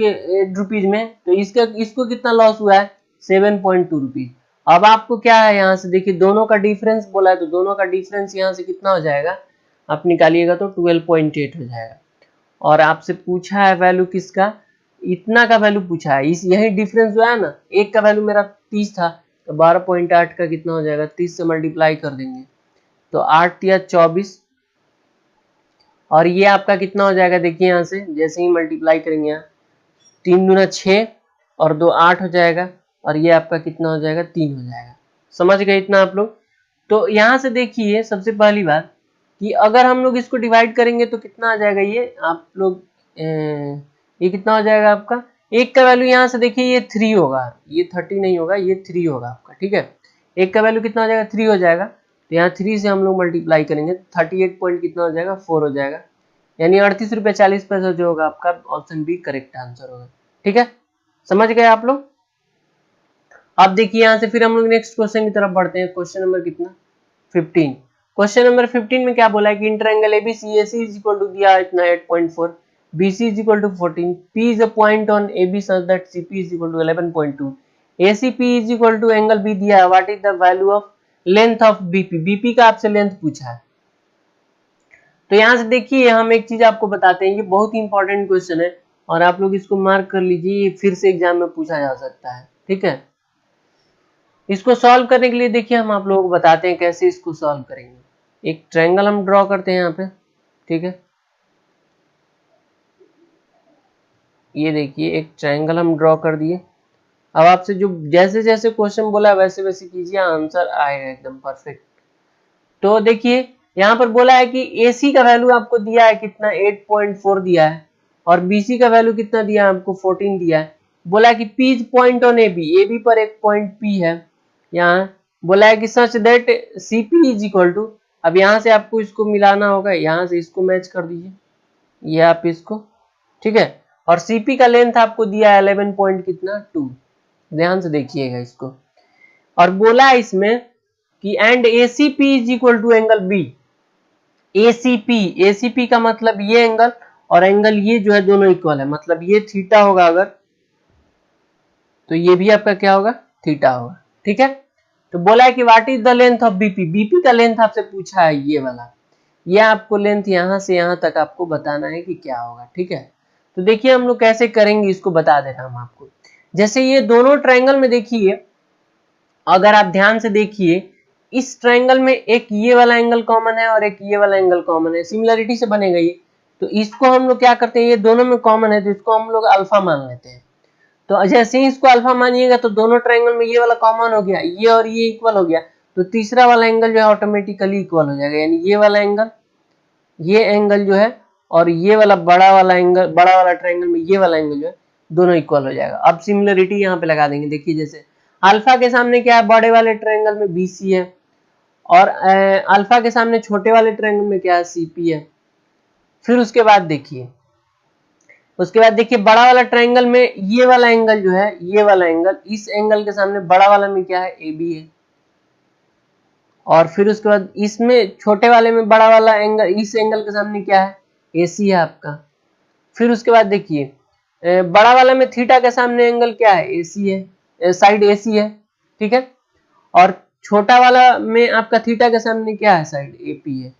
में, तो इसको कितना लॉस हुआ है 7.2 रुपीज। अब आपको क्या है यहाँ से देखिए दोनों का डिफरेंस बोला है, तो दोनों का डिफरेंस यहाँ से कितना हो जाएगा आप निकालिएगा तो 12.8 हो जाएगा। और आपसे पूछा है वैल्यू किसका, इतना का वैल्यू पूछा है, इस यही डिफरेंस जो है ना, एक का वैल्यू मेरा 30 था, तो 12.8 का कितना हो जाएगा 30 से मल्टीप्लाई कर देंगे तो 8 या 24, और ये आपका कितना हो जाएगा देखिए यहाँ से जैसे ही मल्टीप्लाई करेंगे यहाँ 3 दूना 6 और 2 8 हो जाएगा, और ये आपका कितना हो जाएगा 3 हो जाएगा। समझ गए इतना आप लोग। तो यहाँ से देखिए सबसे पहली बात कि अगर हम लोग इसको डिवाइड करेंगे तो कितना आ जाएगा, ये आप लोग ये कितना हो जाएगा आपका, एक का वैल्यू यहाँ से देखिए ये 3 होगा, ये 30 नहीं होगा ये 3 होगा आपका। ठीक है, एक का वैल्यू कितना हो जाएगा 3 हो जाएगा, तो यहाँ 3 से हम लोग मल्टीप्लाई करेंगे 38 पॉइंट कितना हो जाएगा 4 हो जाएगा, यानी 38 रुपया 40 पैसा जो होगा आपका ऑप्शन बी करेक्ट आंसर होगा। ठीक है, समझ गए आप लोग। अब देखिए यहाँ से फिर हम लोग नेक्स्ट क्वेश्चन की तरफ बढ़ते हैं। क्वेश्चन नंबर कितना 15। क्वेश्चन नंबर 15 में क्या बोला है कि इंटरएंगल एबीसीएसी इज इक्वल टू दिया इतना 8.4, BC is equal to 14, P is a point on AB such that CP is equal to 11.2, ACP is equal to angle B दिया है, what is the value of length of BP, BP का आपसे length पूछा है। तो यहाँ से देखिए हम एक चीज आपको बताते हैं, ये बहुत ही इंपॉर्टेंट क्वेश्चन है और आप लोग इसको मार्क कर लीजिए, फिर से एग्जाम में पूछा जा सकता है, ठीक है। इसको सॉल्व करने के लिए देखिए हम आप लोगों को बताते हैं कैसे इसको सॉल्व करेंगे। एक ट्रायंगल हम ड्रॉ करते हैं यहाँ पे, ठीक है। ये देखिए एक ट्रायंगल हम ड्रॉ कर दिए। अब आपसे जो जैसे जैसे क्वेश्चन बोला है वैसे वैसे कीजिए, आंसर आएगा एकदम परफेक्ट। तो देखिए यहाँ पर बोला है कि AC का वैल्यू आपको दिया है कितना 8.4 दिया है और BC का वैल्यू कितना दिया है आपको 14 दिया है। बोला है कि P is point on AB पर एक पॉइंट P है। यहाँ बोला है कि such that CP is equal to, अब यहाँ से आपको इसको मिलाना होगा, यहाँ से इसको मैच कर दीजिए, ये आप इसको, ठीक है। और CP का लेंथ आपको दिया है 11 पॉइंट कितना 2, ध्यान से देखिएगा इसको। और बोला है इसमें कि and ACP is equal to angle B। ACP का मतलब ये एंगल और एंगल ये जो है दोनों इक्वल है, मतलब ये थीटा होगा अगर, तो ये भी आपका क्या होगा थीटा होगा, ठीक है। तो बोला है कि what is the length of BP, BP का लेंथ आपसे पूछा है ये वाला, ये आपको लेंथ यहां से यहां तक आपको बताना है कि क्या होगा, ठीक है। तो देखिए हम लोग कैसे करेंगे इसको बता दे रहा हूं आपको। जैसे ये दोनों ट्रायंगल में देखिए, अगर आप ध्यान से देखिए इस ट्रायंगल में एक ये वाला एंगल कॉमन है और एक ये वाला एंगल कॉमन है, सिमिलरिटी से बनेगा ये। तो इसको हम लोग क्या करते हैं, ये दोनों में कॉमन है तो इसको हम लोग अल्फा मान लेते हैं। तो जैसे ही इसको अल्फा मानिएगा तो दोनों ट्रायंगल में ये वाला कॉमन हो गया, ये और ये इक्वल हो गया, तो तीसरा वाला एंगल जो है ऑटोमेटिकली इक्वल हो जाएगा, यानी ये वाला एंगल, ये एंगल जो है और ये वाला बड़ा वाला एंगल, बड़ा वाला ट्रायंगल में ये वाला एंगल जो है दोनों इक्वल हो जाएगा। अब सिमिलरिटी यहाँ पे लगा देंगे, देखिए जैसे अल्फा के सामने क्या है, बड़े वाले ट्रायंगल में BC है और अल्फा के सामने छोटे वाले ट्रायंगल में क्या है CP है। फिर उसके बाद देखिए बड़ा वाला ट्रायंगल में ये वाला एंगल जो है, ये वाला एंगल, इस एंगल के सामने बड़ा वाला में क्या है AB है। और फिर उसके बाद इसमें छोटे वाले में बड़ा वाला एंगल, इस एंगल के सामने क्या है AC है आपका। फिर उसके बाद देखिए बड़ा वाला में थीटा के सामने एंगल क्या है AC है, साइड AC है, ठीक है। और छोटा वाला में आपका थीटा के सामने क्या है, साइड AP है,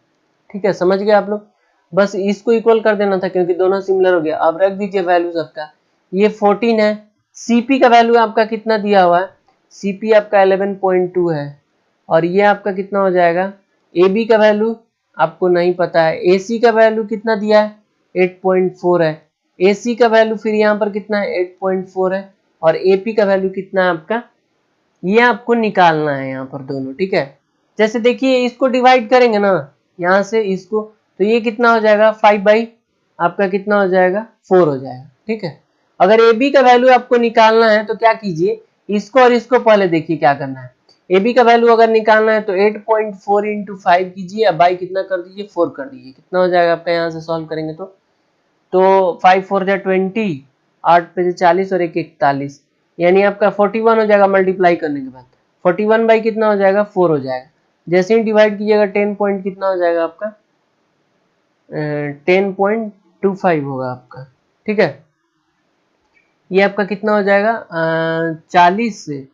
ठीक है। समझ गए आप लोग, बस इसको इक्वल कर देना था क्योंकि दोनों सिमिलर हो गया। अब रख दीजिए वैल्यू सबका, ये 14 है, CP का वैल्यू आपका कितना दिया हुआ है, CP आपका 11.2 है और ये आपका कितना हो जाएगा, AB का वैल्यू आपको नहीं पता है, AC का वैल्यू कितना दिया है 8.4 है, AC का वैल्यू फिर यहाँ पर कितना है 8.4 है और AP का वैल्यू कितना है आपका, ये आपको निकालना है यहाँ पर दोनों, ठीक है। जैसे देखिए इसको डिवाइड करेंगे ना यहाँ से इसको, तो ये कितना हो जाएगा 5 बाई आपका कितना हो जाएगा 4 हो जाएगा, ठीक है। अगर AB का वैल्यू आपको निकालना है तो क्या कीजिए, इसको और इसको पहले देखिए क्या करना है। AB का वैल्यू अगर निकालना है तो 8.4 इंटू 5 कीजिए, अब बाई कितना कर दीजिए 4 कर दीजिए, कितना हो जाएगा आपका यहाँ से सॉल्व करेंगे तो 5 4 जा 20, 8 पे 40 और 1 41, यानी आपका 41 हो जाएगा मल्टीप्लाई करने के बाद। 41 बाई कितना हो जाएगा 4 हो जाएगा। जैसे ही डिवाइड कीजिएगा 10 पॉइंट कितना हो जाएगा आपका 10.25 होगा आपका, ठीक है। ये आपका कितना हो जाएगा 40 से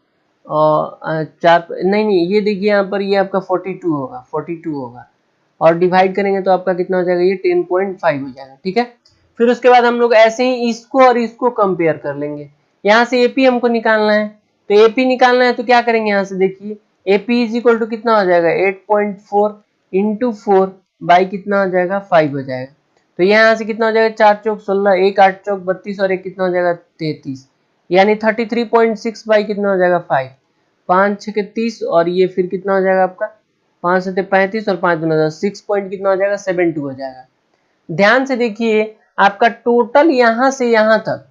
और 4 नहीं ये देखिए यहाँ पर ये आपका 42 होगा और डिवाइड करेंगे तो आपका कितना हो जाएगा, ये 10.5 हो जाएगा, ठीक है। फिर उसके बाद हम लोग ऐसे ही इसको और इसको कंपेयर कर लेंगे। यहाँ से AP हमको निकालना है, तो AP निकालना है तो क्या करेंगे, यहाँ से देखिए AP इज इक्वल टू कितना हो जाएगा 8.4 इंटू 4 बाई कितना हो जाएगा 5 हो जाएगा। तो यहाँ से कितना हो जाएगा 4 चौक 16, 1 8 चौक 32 और 1 कितना हो जाएगा 33, यानी 33.6 बाई कितना हो जाएगा 5, 5 6 के 30 और ये फिर कितना हो जाएगा आपका 5 7 35 और 5 2 6 पॉइंट कितना हो जाएगा 72 हो जाएगा। ध्यान से देखिए आपका टोटल यहां से यहां तक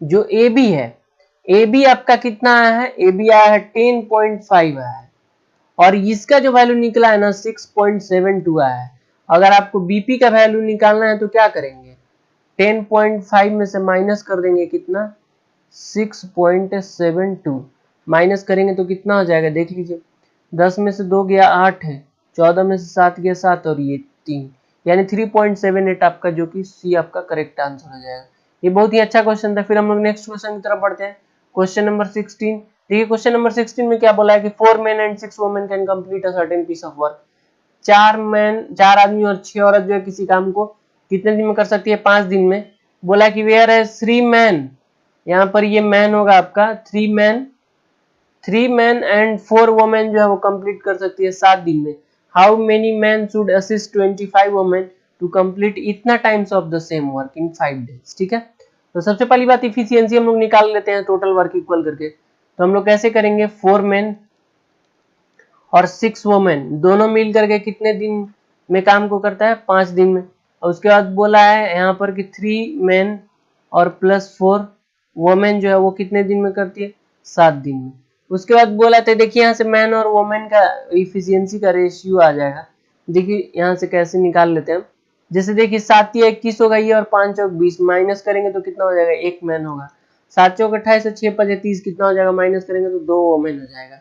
जो AB है, AB आपका कितना आया है, AB आया है 10.5 आया है और इसका जो वैल्यू निकला है ना 6.72 आया है। अगर आपको BP का वैल्यू निकालना है तो क्या करेंगे, 10.5 में से माइनस कर देंगे कितना 6.72, माइनस करेंगे तो कितना हो जाएगा देख लीजिए, 10 में से 2 गया 8 है, 14 में से 7 गया 7 और ये 3, यानी 3.78 आपका, जो कि सी आपका करेक्ट आंसर हो जाएगा। ये बहुत ही अच्छा क्वेश्चन था। फिर हम लोग नेक्स्ट क्वेश्चन की तरफ बढ़ते हैं, क्वेश्चन नंबर 16। देखिए क्वेश्चन नंबर 16 में क्या बोला है कि 4 men and 6 women can complete a certain piece of work. 4 आदमी और 6 औरत जो है किसी काम को कितने दिन में कर सकती है, 5 दिन में। बोला कि वेयर है 3 मैन, यहाँ पर ये मैन होगा आपका, 3 मैन एंड 4 वोमेन जो है वो कंप्लीट कर सकती है 7 दिन में। How many man should assist 25 women to complete इतना times of the same work in 5 days. ठीक है, तो सबसे पहली बात इफिशियंसी हम लोग निकाल लेते हैं टोटल वर्क इक्वल करके। तो हम लोग कैसे करेंगे, 4 मैन और 6 वोमेन दोनों मिल करके कितने दिन में काम को करता है, 5 दिन में। और उसके बाद बोला है यहाँ पर कि 3 मैन और प्लस 4 वोमेन जो है वो कितने दिन में करती है, 7 दिन में। उसके बाद बोला था, देखिए यहाँ से मैन और वोमेन का इफिशियंसी का रेशियो आ जाएगा। देखिए यहाँ से कैसे निकाल लेते हैं, जैसे देखिए 7 या 21 होगा ये, और 5 और 20 माइनस करेंगे तो कितना हो जाएगा, 1 मैन होगा। 7 चौक 28 और 6 5 30 कितना हो जाएगा, माइनस करेंगे तो 2 वोमेन हो जाएगा।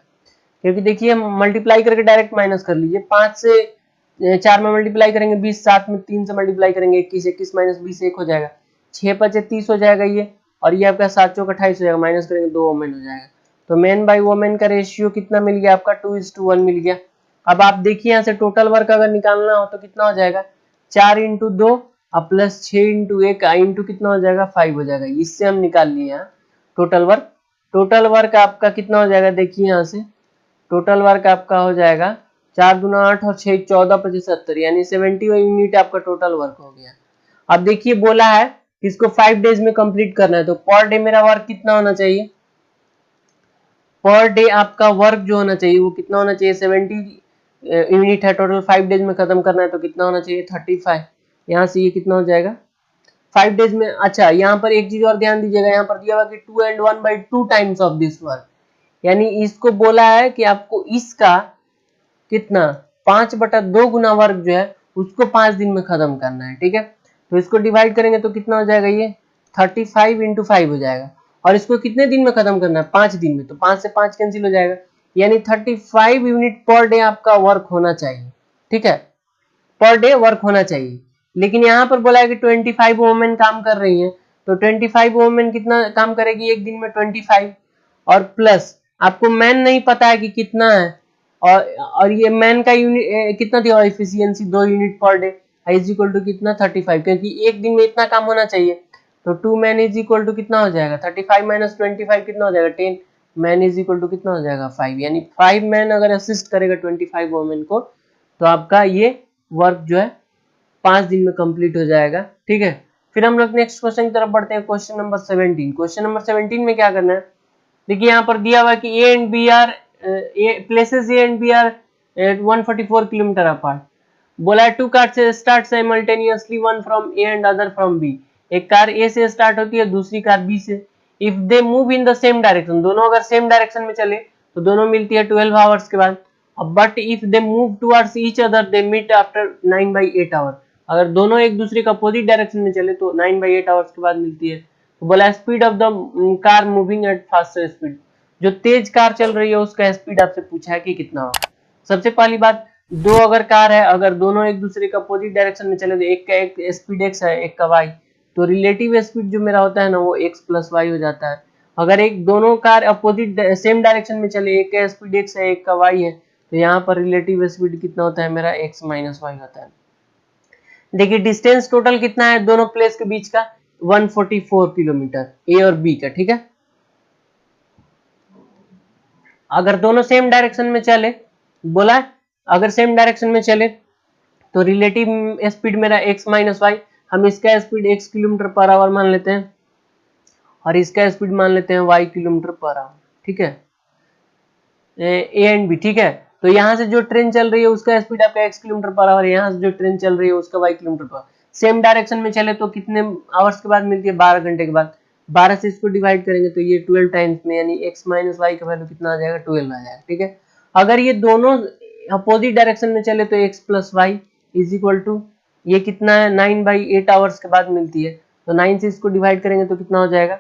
क्योंकि देखिए मल्टीप्लाई करके डायरेक्ट माइनस कर लीजिए, 5 से 4 में मल्टीप्लाई करेंगे 20, 7 में 3 से मल्टीप्लाई करेंगे 21, 21 माइनस 20 1 हो जाएगा, 6 5 30 हो जाएगा ये, और ये आपका 7 चौक 28 हो जाएगा, माइनस करेंगे 2 वोमेन हो जाएगा। तो मैन बाई वोमेन का रेशियो कितना मिल गया आपका, 2:1 मिल गया। अब आप देखिए यहाँ से टोटल वर्क अगर निकालना हो तो कितना हो जाएगा, 4 इंटू 2 और प्लस 6 इंटू 1 इंटू कितना हो जाएगा, 5 हो जाएगा। इससे हम निकाल लिए यहाँ टोटल वर्क। टोटल वर्क आपका कितना हो जाएगा, देखिए यहाँ से टोटल वर्क आपका हो जाएगा 4 दूना 8 और 6 14 25 70, यानी 70 यूनिट आपका टोटल वर्क हो गया। अब देखिए बोला है इसको 5 डेज में कंप्लीट करना है, तो पर डे मेरा वर्क कितना होना चाहिए, पर डे आपका वर्क जो होना चाहिए वो कितना होना चाहिए, 70 यूनिट है टोटल, 5 डेज में खत्म करना है तो कितना होना चाहिए, 35। यहाँ से ये कितना हो जाएगा 5 डेज में। अच्छा यहाँ पर एक चीज और ध्यान दीजिएगा, यहाँ पर दिया हुआ कि 2 and 1/2 times of this work, यानी इसको बोला है कि आपको इसका कितना 5/2 गुना वर्क जो है उसको 5 दिन में खत्म करना है। ठीक है, तो इसको डिवाइड करेंगे तो कितना हो जाएगा, ये 35 इंटू 5 हो जाएगा, और इसको कितने दिन में खत्म करना है, 5 दिन में। तो 5 से 5 कैंसिल हो जाएगा, यानी 35 यूनिट पर डे आपका वर्क होना चाहिए। ठीक है, पर डे वर्क होना चाहिए। लेकिन यहाँ पर बोला है कि 25 वोमेन काम कर रही है, तो 25 वोमेन कितना काम करेगी एक दिन में, 25, और प्लस आपको मैन नहीं पता है कि कितना है, और ये मैन का यूनिट कितना दिया हुआ, efficiency 2 unit per day is equal to कितना, 35, क्योंकि एक दिन में इतना काम होना चाहिए। तो 2 मैन इज इक्वल टू कितना हो जाएगा, 35 माइनस 25 कितना हो जाएगा, 10 मैन इज इक्वल टू कितना हो जाएगा, 5, यानी 5 मैन अगर असिस्ट करेगा 25 वोमेन को तो आपका ये वर्क जो है 5 दिन में कंप्लीट हो जाएगा। ठीक है, फिर हम लोग नेक्स्ट क्वेश्चन की तरफ बढ़ते हैं, क्वेश्चन नंबर 17। क्वेश्चन नंबर 17 में क्या करना है, देखिए यहाँ पर दिया हुआ है कि A and B are places A and B are 144 kilometre apart. बोला है 2 cars start simultaneously, one from A and other from B. एक कार ए से स्टार्ट होती है, दूसरी कार बी से। If they move in the same direction, दोनों अगर सेम डायरेक्शन में चले तो दोनों मिलती है 12 आवर्स के बाद। But if they move towards each other they meet after 9/8 hour. अगर दोनों एक दूसरे का अपोजिट डायरेक्शन में चले तो 9/8 आवर्स के बाद मिलती है। तो बोला speed of the car moving at faster speed, जो तेज कार चल रही है उसका स्पीड आपसे पूछा है कि कितना होगा। सबसे पहली बात, दो अगर कार है, अगर दोनों एक दूसरे का अपोजिट डायरेक्शन में चले तो एक का एक स्पीड एक्स है, एक का वाई, तो रिलेटिव स्पीड जो मेरा होता है ना वो एक्स प्लस वाई हो जाता है। अगर एक दोनों कार अपोजिट सेम डायरेक्शन में चले, एक का स्पीड एक्स है एक का वाई है, तो यहाँ पर रिलेटिव स्पीड कितना होता है मेरा, एक्स माइनस वाई होता है। देखिए डिस्टेंस टोटल कितना है दोनों प्लेस के बीच का, 144 किलोमीटर ए और बी का। ठीक है, अगर दोनों सेम डायरेक्शन में चले, बोला अगर सेम डायरेक्शन में चले तो रिलेटिव स्पीड मेरा x माइनस वाई, हम इसका speed x kilometre per hour मान लेते हैं और इसका स्पीड मान लेते हैं y किलोमीटर पर आवर। ठीक है, ए एंड बी। ठीक है, तो यहाँ से जो ट्रेन चल रही है उसका स्पीड आपका x किलोमीटर पर आवर, यहाँ से जो ट्रेन चल रही है उसका y किलोमीटर पर। सेम डायरेक्शन में चले तो कितने आवर्स के बाद मिलती है, 12 घंटे के बाद। 12 से इसको डिवाइड करेंगे तो ये 12 टाइम्स में, यानी x माइनस वाई का वैल्यू कितना आ जाएगा, 12 आ जाएगा। ठीक है, अगर ये दोनों अपोजिट डायरेक्शन में चले तो x plus y is equal to ये कितना है, 9/8 आवर्स के बाद मिलती है। तो 9 से इसको डिवाइड करेंगे तो कितना हो जाएगा,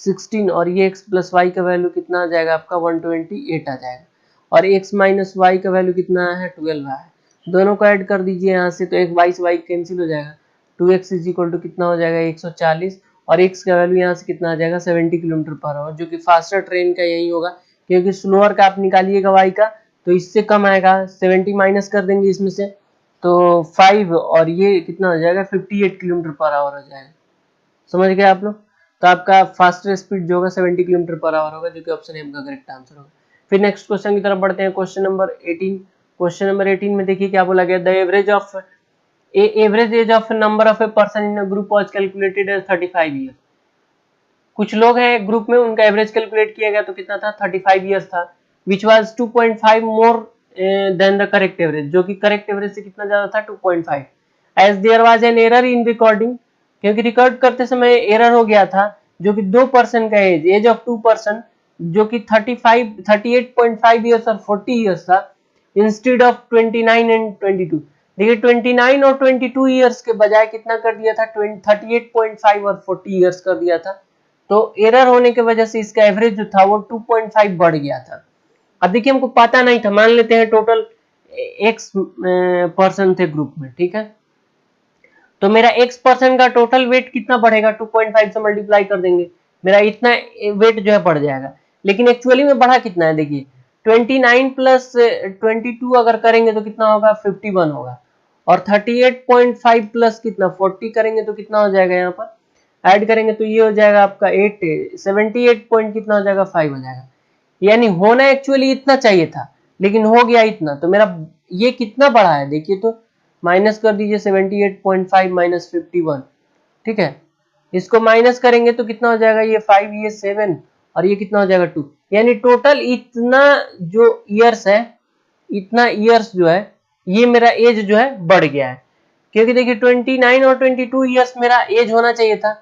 16 और ये x प्लस वाई का वैल्यू कितना आ जाएगा आपका 128 आ जाएगा और x माइनस वाई का वैल्यू कितना है 12 है। दोनों को ऐड कर दीजिए यहाँ से तो एक वाई से वाई कैंसिल हो जाएगा 2x इज इक्वल टू कितना हो जाएगा 140 और x का वैल्यू यहाँ से कितना आ जाएगा 70 किलोमीटर पर आवर जो कि फास्टर ट्रेन का यही होगा क्योंकि स्लोअर का आप निकालिएगा y का तो इससे कम आएगा 70 माइनस कर देंगे इसमें से तो 5 और ये कितना हो जाएगा 58 किलोमीटर पर आवर हो जाएगा। समझ गए आप लोग। तो आपका फास्टर स्पीड जो होगा 70 किलोमीटर पर आवर होगा जो कि ऑप्शन ए का करेक्ट आंसर होगा। फिर नेक्स्ट क्वेश्चन की तरफ बढ़ते हैं। Question number 18। क्वेश्चन नंबर 18 में देखिए क्या बोला गया। The average age of number of a person in a group was calculated as 35 year. कुछ लोग हैं ग्रुप में उनका एवरेज कैलकुलेट किया गया तो कितना था 35 ईयर्स था which was 2.5 more than the correct average जो कि करेक्ट एवरेज से कितना ज्यादा था 2.5 age there was an error in recording क्योंकि रिकॉर्ड करते समय एरर हो गया था जो कि 2 पर्सन का एज ऑफ 2 पर्सन जो कि 38.5 ईयर्स और 40 ईयर्स था इंस्टेड ऑफ 29 एंड 22। देखिए 29 और 22 ईयर्स के बजाय कितना कर दिया था 38.5 और 40 ईयर्स कर दिया था तो एरर होने की वजह से इसका एवरेज जो था वो 2.5 बढ़ गया था। अब देखिए हमको पता नहीं था मान लेते हैं टोटल x पर्सन थे ग्रुप में ठीक है तो मेरा x पर्सन का टोटल वेट कितना बढ़ेगा 2.5 से मल्टीप्लाई कर देंगे मेरा इतना वेट जो है बढ़ जाएगा लेकिन एक्चुअली में बढ़ा कितना है देखिए 29 प्लस 22 अगर करेंगे तो कितना होगा 51 होगा और 38.5 प्लस कितना 40 करेंगे तो कितना हो जाएगा यहाँ पर ऐड करेंगे तो ये हो जाएगा आपका 78 पॉइंट कितना हो जाएगा 5 हो जाएगा यानी होना एक्चुअली इतना चाहिए था लेकिन हो गया इतना तो मेरा ये कितना बढ़ा है देखिए तो माइनस कर दीजिए 78.5 माइनस 51 ठीक है इसको माइनस करेंगे तो कितना हो जाएगा ये 5 ये 7 और ये कितना हो जाएगा 2 यानी टोटल इतना जो ईयर्स है इतना ईयर्स जो है ये मेरा एज जो है बढ़ गया है क्योंकि देखिए 29 और 22 ईयर्स मेरा एज होना चाहिए था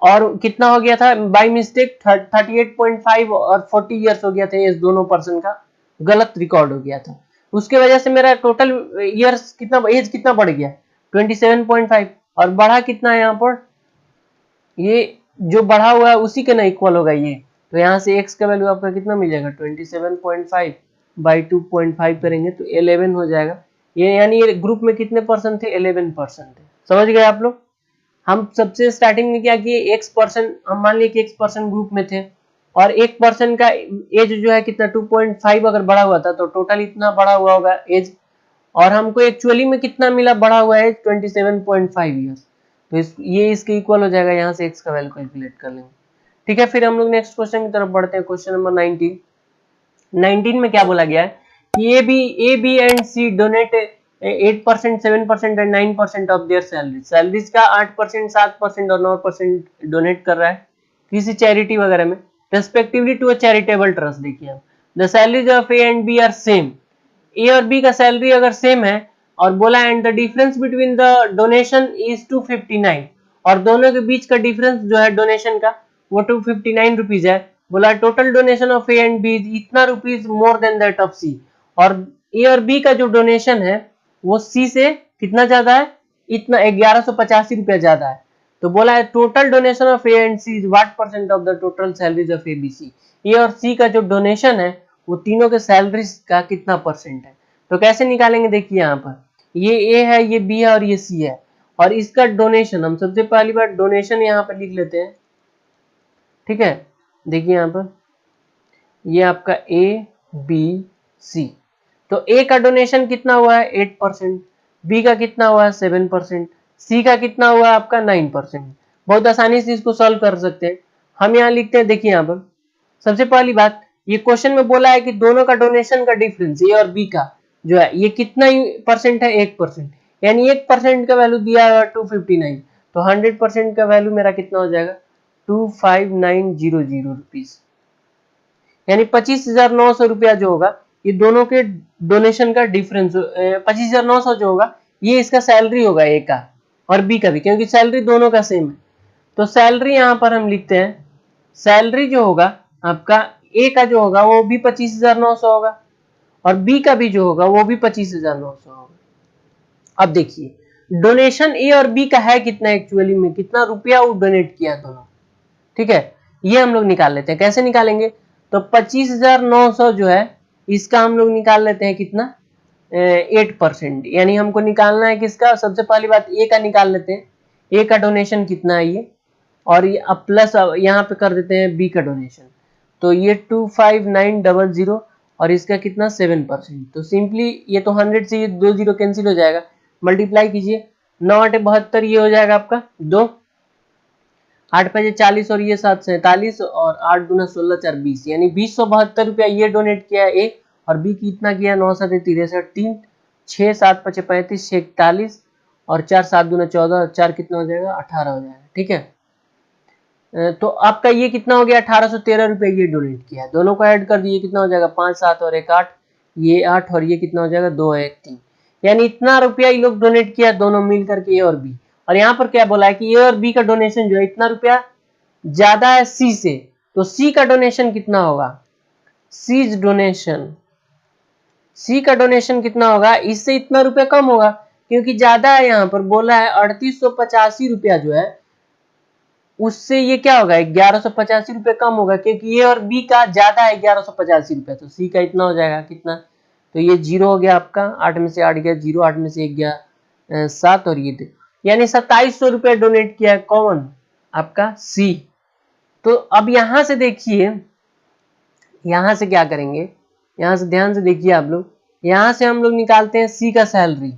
और कितना हो गया था बाय मिस्टेक 38.5 और 40 ईयर्स हो गया था एज दोनों पर्सन का गलत रिकॉर्ड हो गया था उसके वजह से मेरा टोटल ईयर्स कितना एज कितना बढ़ गया 27.5 और बढ़ा कितना है यहाँ पर ये जो बढ़ा हुआ है उसी के ना इक्वल होगा ये तो यहाँ से x का वैल्यू आपका कितना मिल जाएगा 27.5 बाई 2.5 करेंगे तो 11 हो जाएगा ये यानी ये ग्रुप में कितने पर्सन थे 11 पर्सन थे। समझ गए आप लोग। हम सबसे स्टार्टिंग में क्या किए एक्स पर्सन हम मान लिए कि एक्स पर्सन ग्रुप में थे और एक पर्सन का एज जो है कितना 2.5 अगर बढ़ा हुआ था तो टोटल इतना बढ़ा हुआ होगा एज और हमको एक्चुअली में कितना मिला बढ़ा हुआ है 27.5 ईयर्स तो ये इसके इक्वल हो जाएगा यहाँ से x का वैल्यू कैलकुलेट कर लेंगे। ठीक है फिर हम लोग नेक्स्ट क्वेश्चन की तरफ बढ़ते हैं। क्वेश्चन नंबर 19 में क्या बोला गया है कि A B and C donate 8%, 7% and 9% of their salaries का 8%, 7% और 9% डोनेट कर रहा है किसी चैरिटी वगैरह में respectively to a charitable trust. देखिए हम the salaries of A and B are same A और बी का सैलरी अगर सेम है और बोला and the difference between the donation is 259 और दोनों के बीच का डिफरेंस जो है डोनेशन का वो 259 रुपीज है। बोला total donation of A and B इतना rupees more than that of C और ए और बी का जो डोनेशन है वो सी से कितना ज्यादा है इतना 1185 रुपया ज्यादा है। तो बोला है total donation of A and C is what percent of the total salaries of A B C. A और सी का जो डोनेशन है वो तीनों के सैलरीज का कितना परसेंट है। तो कैसे निकालेंगे देखिए यहाँ पर ये ए है ये बी है और ये सी है और इसका डोनेशन हम सबसे पहली बार डोनेशन यहाँ पर लिख लेते हैं। ठीक है देखिए यहाँ पर ये आपका ए बी सी तो ए का डोनेशन कितना हुआ है 8%, बी का कितना हुआ है 7%, सी का कितना हुआ है आपका 9%। बहुत आसानी से इसको सॉल्व कर सकते हैं। हम यहाँ लिखते हैं देखिए यहाँ पर सबसे पहली बात ये क्वेश्चन में बोला है कि दोनों का डोनेशन का डिफरेंस ए और बी का जो है ये कितना परसेंट है 1% यानी 1% का वैल्यू दिया है 259 तो 100% का वैल्यू मेरा कितना हो जाएगा 25900 रुपीज यानी 25,900 रुपया जो होगा ये दोनों के डोनेशन का डिफरेंस 25,900 जो होगा ये इसका सैलरी होगा ए का और बी का भी क्योंकि सैलरी दोनों का सेम है। तो सैलरी यहाँ पर हम लिखते हैं सैलरी जो होगा आपका ए का जो होगा वो भी 25,900 होगा और बी का भी जो होगा वो भी 25,900 होगा। अब देखिए डोनेशन ए और बी का है कितना एक्चुअली में कितना रुपया वो डोनेट किया दोनों। ठीक है ये हम लोग निकाल लेते हैं। कैसे निकालेंगे? तो 25,900 जो है इसका हम लोग निकाल लेते हैं कितना, 8%। यानी हमको निकालना है किसका? सबसे पहली बात ए का निकाल लेते हैं, ए का डोनेशन कितना है ये, और ये अब प्लस यहाँ पे कर देते हैं बी का डोनेशन। तो ये 25900 और इसका कितना 7%। तो सिंपली ये तो 100 से ये 2 जीरो कैंसिल हो जाएगा, मल्टीप्लाई कीजिए, 9×8 = 72, ये हो जाएगा आपका 2, 8×5 = 40 और ये 7 × 47 और 8×2 = 16, 4 20, यानी 2072 रुपया ये डोनेट किया है ए, और बी कितना किया? 9×7 = 63, 3 6 7 5 35 6 41 और 4 7 × 14, 4 कितना हो जाएगा? 18 हो जाएगा। ठीक है, तो आपका ये कितना हो गया? 1813 रुपये ये डोनेट किया है। दोनों को ऐड कर दिए, कितना हो जाएगा? 5 7 और 1 8, ये 8 और ये कितना हो जाएगा? 2 1 3, यानी इतना रुपया ये लोग डोनेट किया दोनों मिल करके, ए और बी। और यहाँ पर क्या बोला है कि ए और बी का डोनेशन जो है इतना रुपया ज्यादा है सी से, तो सी का डोनेशन कितना होगा? सीज डोनेशन, सी का डोनेशन कितना होगा? इससे इतना रुपया कम होगा, क्योंकि ज्यादा है। यहाँ पर बोला है 3885 रुपया जो है, उससे ये क्या होगा? 1185 रुपये कम होगा, क्योंकि ए और बी का ज्यादा है 1185 रुपये, तो सी का इतना हो जाएगा कितना? तो ये 0 हो गया आपका, 8 में से 8 गया 0, 8 में से 1 गया 7 और ये, यानी 2700 रुपये डोनेट किया है। कौन? आपका सी। तो अब यहां से देखिए, यहां से क्या करेंगे, यहां से ध्यान से देखिए आप लोग, यहां से हम लोग निकालते हैं सी का सैलरी।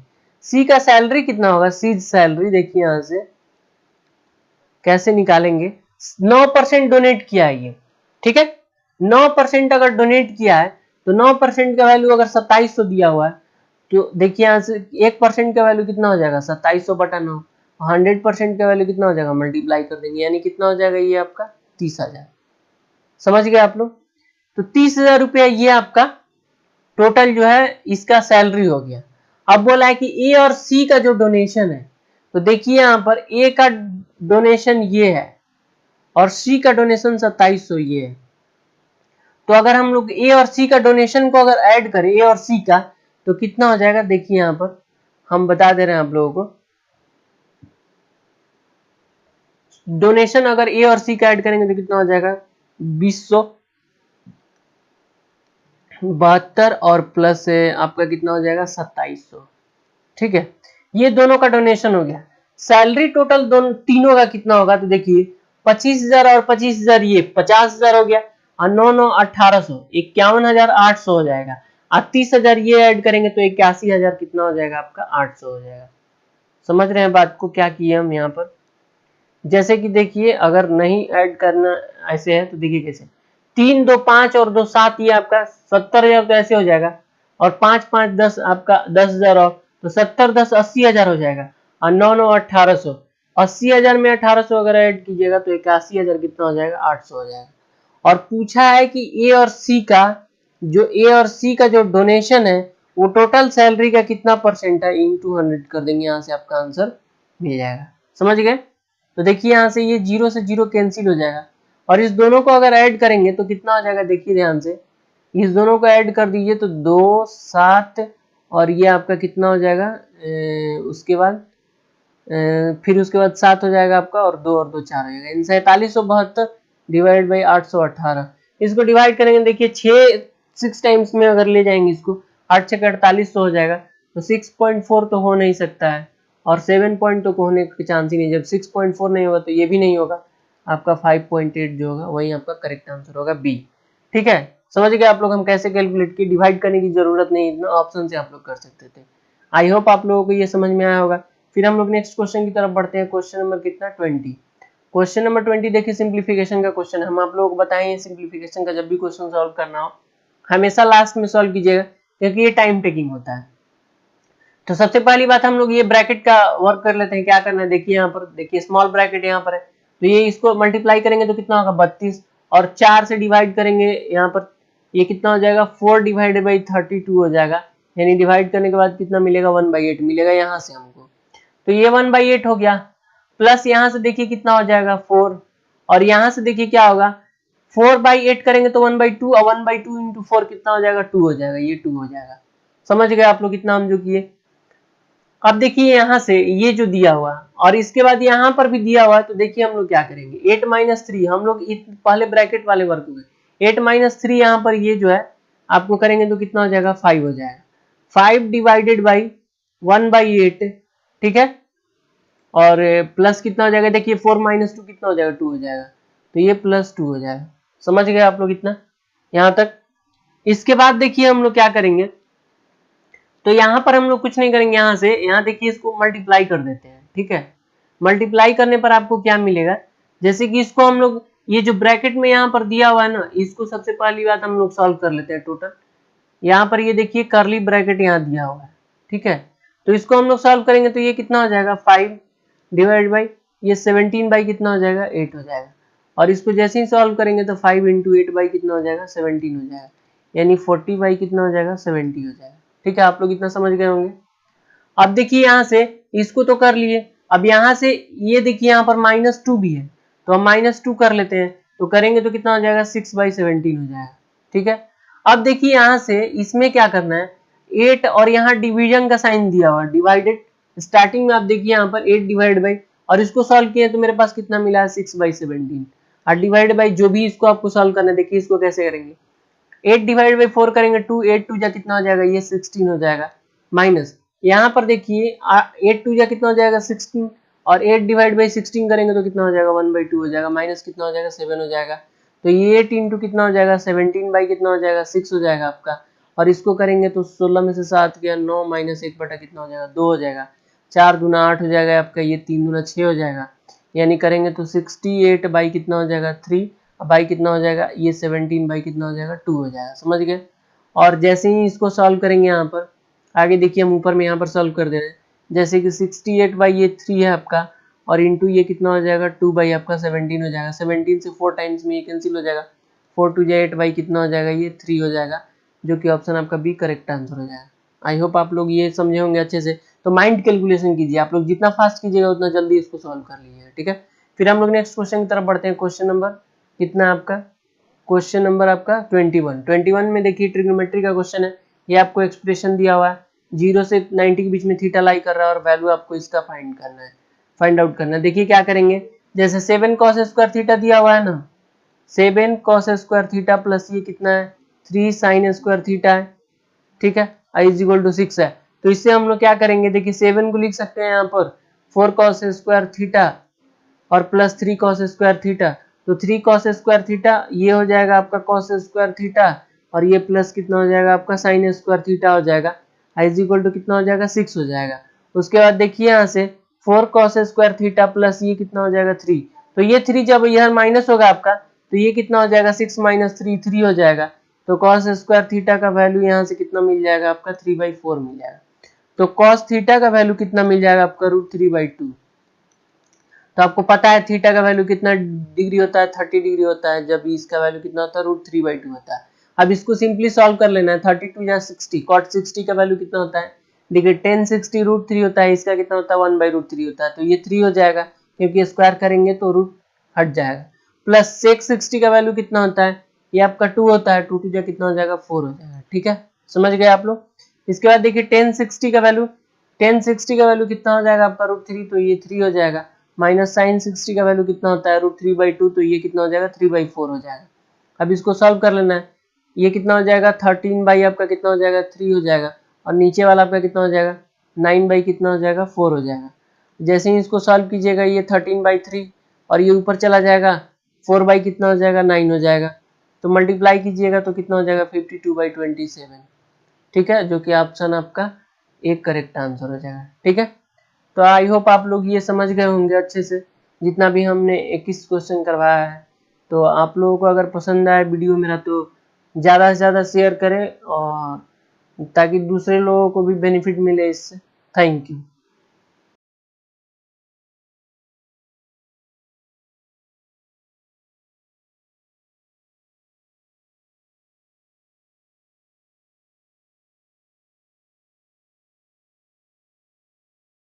सी का सैलरी कितना होगा? सी सैलरी देखिए यहां से कैसे निकालेंगे। 9% डोनेट किया है ये, ठीक है, 9% अगर डोनेट किया है तो 9% का वैल्यू अगर 2700 दिया हुआ है, तो देखिए यहां से 1% का वैल्यू कितना हो जाएगा? 2700/9। 100% का वैल्यू कितना हो जाएगा? मल्टीप्लाई कर देंगे, यानी कितना हो जाएगा ये आपका 30,000। समझ गए आप लोग? तो 30,000 रुपया ये आपका टोटल जो है इसका सैलरी हो गया। अब बोला है कि ए और सी का जो डोनेशन है, तो देखिए यहां पर ए का डोनेशन ये है और सी का डोनेशन 2700 ये है। तो अगर हम लोग ए और सी का डोनेशन को अगर ऐड करें, ए और सी का, तो कितना हो जाएगा? देखिए यहां पर हम बता दे रहे हैं आप लोगों को, डोनेशन अगर ए और सी का ऐड करेंगे तो कितना हो जाएगा? 2072 और प्लस आपका कितना हो जाएगा? 2700। ठीक है, ये दोनों का डोनेशन हो गया। सैलरी टोटल दोनों तीनों का कितना होगा? तो देखिए 25,000 और 25,000, ये 50,000 हो गया, और 9 9 1800, 51,800 हो जाएगा। और 30,000 ये ऐड करेंगे तो 81,000 कितना हो जाएगा आपका? 800 हो जाएगा। समझ रहे हैं बात को? क्या किए हम यहाँ पर, जैसे कि देखिए अगर नहीं ऐड करना ऐसे है तो देखिए कैसे, 3 2 5 और 2 7, ये आपका 70,000 तो ऐसे हो जाएगा, और 5 5 10 आपका 10,000 और, तो 70 10 80,000 हो जाएगा, और 9 9 1800, 80,000 में 1800 अगर ऐड कीजिएगा तो 81,000 कितना हो जाएगा? 800 हो जाएगा। और पूछा है कि ए और सी का जो डोनेशन है वो टोटल सैलरी का कितना परसेंट है, इंटू 100 कर देंगे, यहाँ से आपका आंसर मिल जाएगा। समझ गए? तो देखिए यहाँ से ये 0 से 0 कैंसिल हो जाएगा, और इस दोनों को अगर ऐड करेंगे तो कितना हो जाएगा? देखिए ध्यान से, इस दोनों को ऐड कर दीजिए तो 2 7 और ये आपका कितना हो जाएगा? उसके बाद फिर उसके बाद 7 हो जाएगा आपका, और 2 और 2 4 हो जाएगा, इन 4772 डिवाइड बाई 818। इसको डिवाइड करेंगे, देखिए 6 टाइम्स में अगर ले जाएंगे इसको, 8 6 4800 हो जाएगा, तो 6.4 तो हो नहीं सकता है, और 7 पॉइंट तो होने के चांस ही नहीं। जब 6.4 नहीं होगा तो ये भी नहीं होगा, आपका 5.8 जो होगा वही आपका करेक्ट आंसर होगा, बी। ठीक है, समझ गए आप लोग हम कैसे कैलकुलेट की, डिवाइड करने की जरूरत नहीं, इतना ऑप्शन से आप लोग कर सकते थे। आई होप आप लोगों को ये समझ में आया होगा। फिर हम लोग नेक्स्ट क्वेश्चन की तरफ बढ़ते हैं। क्वेश्चन नंबर कितना? 20। क्वेश्चन नंबर 20 देखिए, सिंप्लीफिकेशन का क्वेश्चन। हम आप लोगों को बताएं सिंप्लीफिकेशन का जब भी क्वेश्चन सॉल्व करना हो हमेशा लास्ट में सॉल्व कीजिएगा, क्योंकि ये टाइम टेकिंग होता है। तो सबसे पहली बात हम लोग ये ब्रैकेट का वर्क कर लेते हैं। क्या करना है, देखिए यहाँ पर, देखिए स्मॉल ब्रैकेट यहाँ पर है, तो ये इसको मल्टीप्लाई करेंगे तो कितना होगा? 32, और 4 से डिवाइड करेंगे यहाँ पर, ये कितना हो जाएगा? 4 डिवाइडेड बाई 32 हो जाएगा, यानी डिवाइड करने के बाद कितना मिलेगा? 1/8 मिलेगा यहाँ से हमको। तो ये 1/8 हो गया, प्लस यहाँ से देखिए कितना हो जाएगा? 4, और यहाँ से देखिए क्या होगा? 4/8 करेंगे तो 1/2, और 1/2 इंटू 4 कितना हो जाएगा? 2 हो जाएगा, ये 2 हो जाएगा। समझ गए आप लोग कितना हम जो किए? अब देखिए यहाँ से ये जो दिया हुआ और इसके बाद यहाँ पर भी दिया हुआ है, तो देखिए हम लोग क्या करेंगे 8 माइनस 3, हम लोग पहले ब्रैकेट वाले वर्क हो गए, 8 माइनस 3 यहाँ पर ये जो है आपको करेंगे तो कितना हो जाएगा 5 हो जाएगा, 5 डिवाइडेड बाई 1/8, ठीक है, और प्लस कितना हो जाएगा, देखिए 4 माइनस 2 कितना हो जाएगा 2 हो जाएगा, तो ये +2 हो जाएगा। समझ गए आप लोग इतना यहाँ तक। इसके बाद देखिए हम लोग क्या करेंगे, तो यहाँ पर हम लोग कुछ नहीं करेंगे, यहाँ से यहाँ देखिए इसको मल्टीप्लाई कर देते हैं, ठीक है। मल्टीप्लाई करने पर आपको क्या मिलेगा, जैसे कि इसको हम लोग ये जो ब्रैकेट में यहाँ पर दिया हुआ है ना, इसको सबसे पहली बात हम लोग सॉल्व कर लेते हैं टोटल। यहाँ पर ये देखिए कर्ली ब्रैकेट यहाँ दिया हुआ है, ठीक है, तो इसको हम लोग सॉल्व करेंगे तो ये कितना हो जाएगा 5 डिवाइड बाई ये 17 बाई कितना हो जाएगा 8 हो जाएगा, और इसको जैसे ही सॉल्व करेंगे तो 5 इंटू 8 बाई कितना हो जाएगा 17 हो जाएगा, यानी 40 बाई कितना हो जाएगा 70 हो जाएगा, ठीक है। आप लोग इतना समझ गए होंगे। अब देखिए यहाँ से इसको तो कर लिए, अब यहाँ से ये देखिए यहाँ पर -2 भी है, तो हम -2 कर लेते हैं, तो करेंगे तो कितना हो जाएगा 6/17 हो जाएगा, ठीक है। अब देखिए यहाँ से इसमें क्या करना है, 8 और यहाँ डिवीजन का साइन दिया हुआ डिवाइडेड, स्टार्टिंग में आप देखिए यहाँ पर 8 डिवाइड बाई, और इसको सॉल्व किए तो मेरे पास कितना मिला है 6/17, और डिवाइड बाई जो भी इसको आपको सॉल्व करना है, देखिए इसको कैसे करेंगे, 8 डिवाइड बाई 4 करेंगे 2, 8 2 जा कितना हो जाएगा ये 16 हो जाएगा, माइनस यहाँ पर देखिए 8 2 जा कितना हो जाएगा 16, और 8 डिवाइड बाई 16 करेंगे तो कितना हो जाएगा 1/2 हो जाएगा, माइनस कितना हो जाएगा 7 हो जाएगा, तो ये 8 इंटू कितना हो जाएगा 17 बाई कितना हो जाएगा 6 हो जाएगा आपका, और इसको करेंगे तो 16 में से 7 गया 9 माइनस 1 बटा कितना हो जाएगा 2 हो जाएगा, 4 दूना 8 हो जाएगा आपका, ये 3 दूना 6 हो जाएगा, यानी करेंगे तो 68 बाई कितना हो जाएगा 3, बाई कितना हो जाएगा ये 17 बाई कितना हो जाएगा 2 हो जाएगा, समझ गए। और जैसे ही इसको सॉल्व करेंगे यहाँ पर आगे देखिए हम ऊपर में यहाँ पर सॉल्व कर दे रहे हैं, जैसे कि 68 बाई ये 3 है आपका, और इंटू ये कितना हो जाएगा 2 बाई आपका 17 हो जाएगा, 17 से 4 टाइम्स में ये कैंसिल हो जाएगा, 4 2 8 बाई कितना हो जाएगा ये 3 हो जाएगा, जो कि ऑप्शन आपका बी करेक्ट आंसर हो जाएगा। आई होप आप लोग ये समझे होंगे अच्छे से। तो माइंड कैलकुलेशन कीजिए, आप लोग जितना फास्ट कीजिएगा उतना जल्दी इसको सॉल्व कर लीजिएगा, ठीक है। फिर हम लोग नेक्स्ट क्वेश्चन की तरफ बढ़ते हैं। क्वेश्चन नंबर कितना आपका, क्वेश्चन नंबर आपका 21 में देखिए ट्रिग्नोमेट्री का क्वेश्चन है, ये आपको एक्सप्रेशन दिया हुआ है 0 से 90 के बीच में थीटा लाई कर रहा है, और वैल्यू आपको इसका फाइंड आउट करना है। देखिए क्या करेंगे, जैसे 7 cos स्क्वायर थीटा दिया हुआ है ना, 7 cos स्क्वायर थीटा प्लस ये कितना है 3 sin स्क्वायर थीटा है, ठीक है, i = 6 है, तो इससे हम लोग क्या करेंगे, देखिए 7 को लिख सकते हैं यहाँ पर 4 cos स्क्वायर थीटा और प्लस 3 cos स्क्वायर थीटा, तो 3 cos स्क्वायर थीटा ये हो जाएगा आपका cos स्क्वायर थीटा, और ये प्लस कितना हो जाएगा आपका sin स्क्वायर थीटा हो जाएगा, i = कितना हो जाएगा 6 हो जाएगा। उसके बाद देखिए यहाँ से 4 cos स्क्वायर थीटा प्लस ये कितना हो जाएगा 3, तो ये 3 जब यह माइनस होगा आपका तो ये कितना हो जाएगा 6 - 3 3 हो जाएगा, तो cos स्क्वायर थीटा का वैल्यू यहाँ से कितना मिल जाएगा आपका 3/4 मिल जाएगा, तो cos थीटा का वैल्यू कितना मिल जाएगा आपका √3/2। तो आपको पता है थीटा का वैल्यू कितना डिग्री होता है 30 डिग्री होता है, जब इसका वैल्यू कितना होता है √3/2 होता है। अब इसको सिंपली सॉल्व कर लेना है, 32 या 60, cot 60 का वैल्यू कितना होता है, देखिए 10 60 √3 होता है, इसका कितना होता है 1/√3 होता है, तो ये 3 हो जाएगा क्योंकि स्क्वायर करेंगे तो रूट हट जाएगा, प्लस सेक 60 का वैल्यू कितना होता है, ये आपका 2 होता है, 2 2 कितना हो जाएगा 4 हो जाएगा, ठीक है, समझ गए आप लोग। इसके बाद देखिए 1060 का वैल्यू, 1060 का वैल्यू कितना हो जाएगा आपका √3, तो ये 3 हो जाएगा, माइनस साइन 60 का वैल्यू कितना होता है √3/2, तो ये कितना हो जाएगा 3/4 हो जाएगा। अब इसको सॉल्व कर लेना है, ये कितना हो जाएगा 13 बाई आपका कितना हो जाएगा 3 हो जाएगा, और नीचे वाला आपका कितना हो जाएगा 9 बाई कितना हो जाएगा 4 हो जाएगा। जैसे ही इसको सॉल्व कीजिएगा ये 13/3 और ये ऊपर चला जाएगा 4 बाई कितना हो जाएगा 9 हो जाएगा, तो मल्टीप्लाई कीजिएगा तो कितना हो जाएगा 52/27, ठीक है, जो कि ऑप्शन आपका एक करेक्ट आंसर हो जाएगा, ठीक है। तो आई होप आप लोग ये समझ गए होंगे अच्छे से, जितना भी हमने 21 क्वेश्चन करवाया है। तो आप लोगों को अगर पसंद आए वीडियो मेरा तो ज़्यादा से ज़्यादा शेयर करें, और ताकि दूसरे लोगों को भी बेनिफिट मिले इससे। Thank you.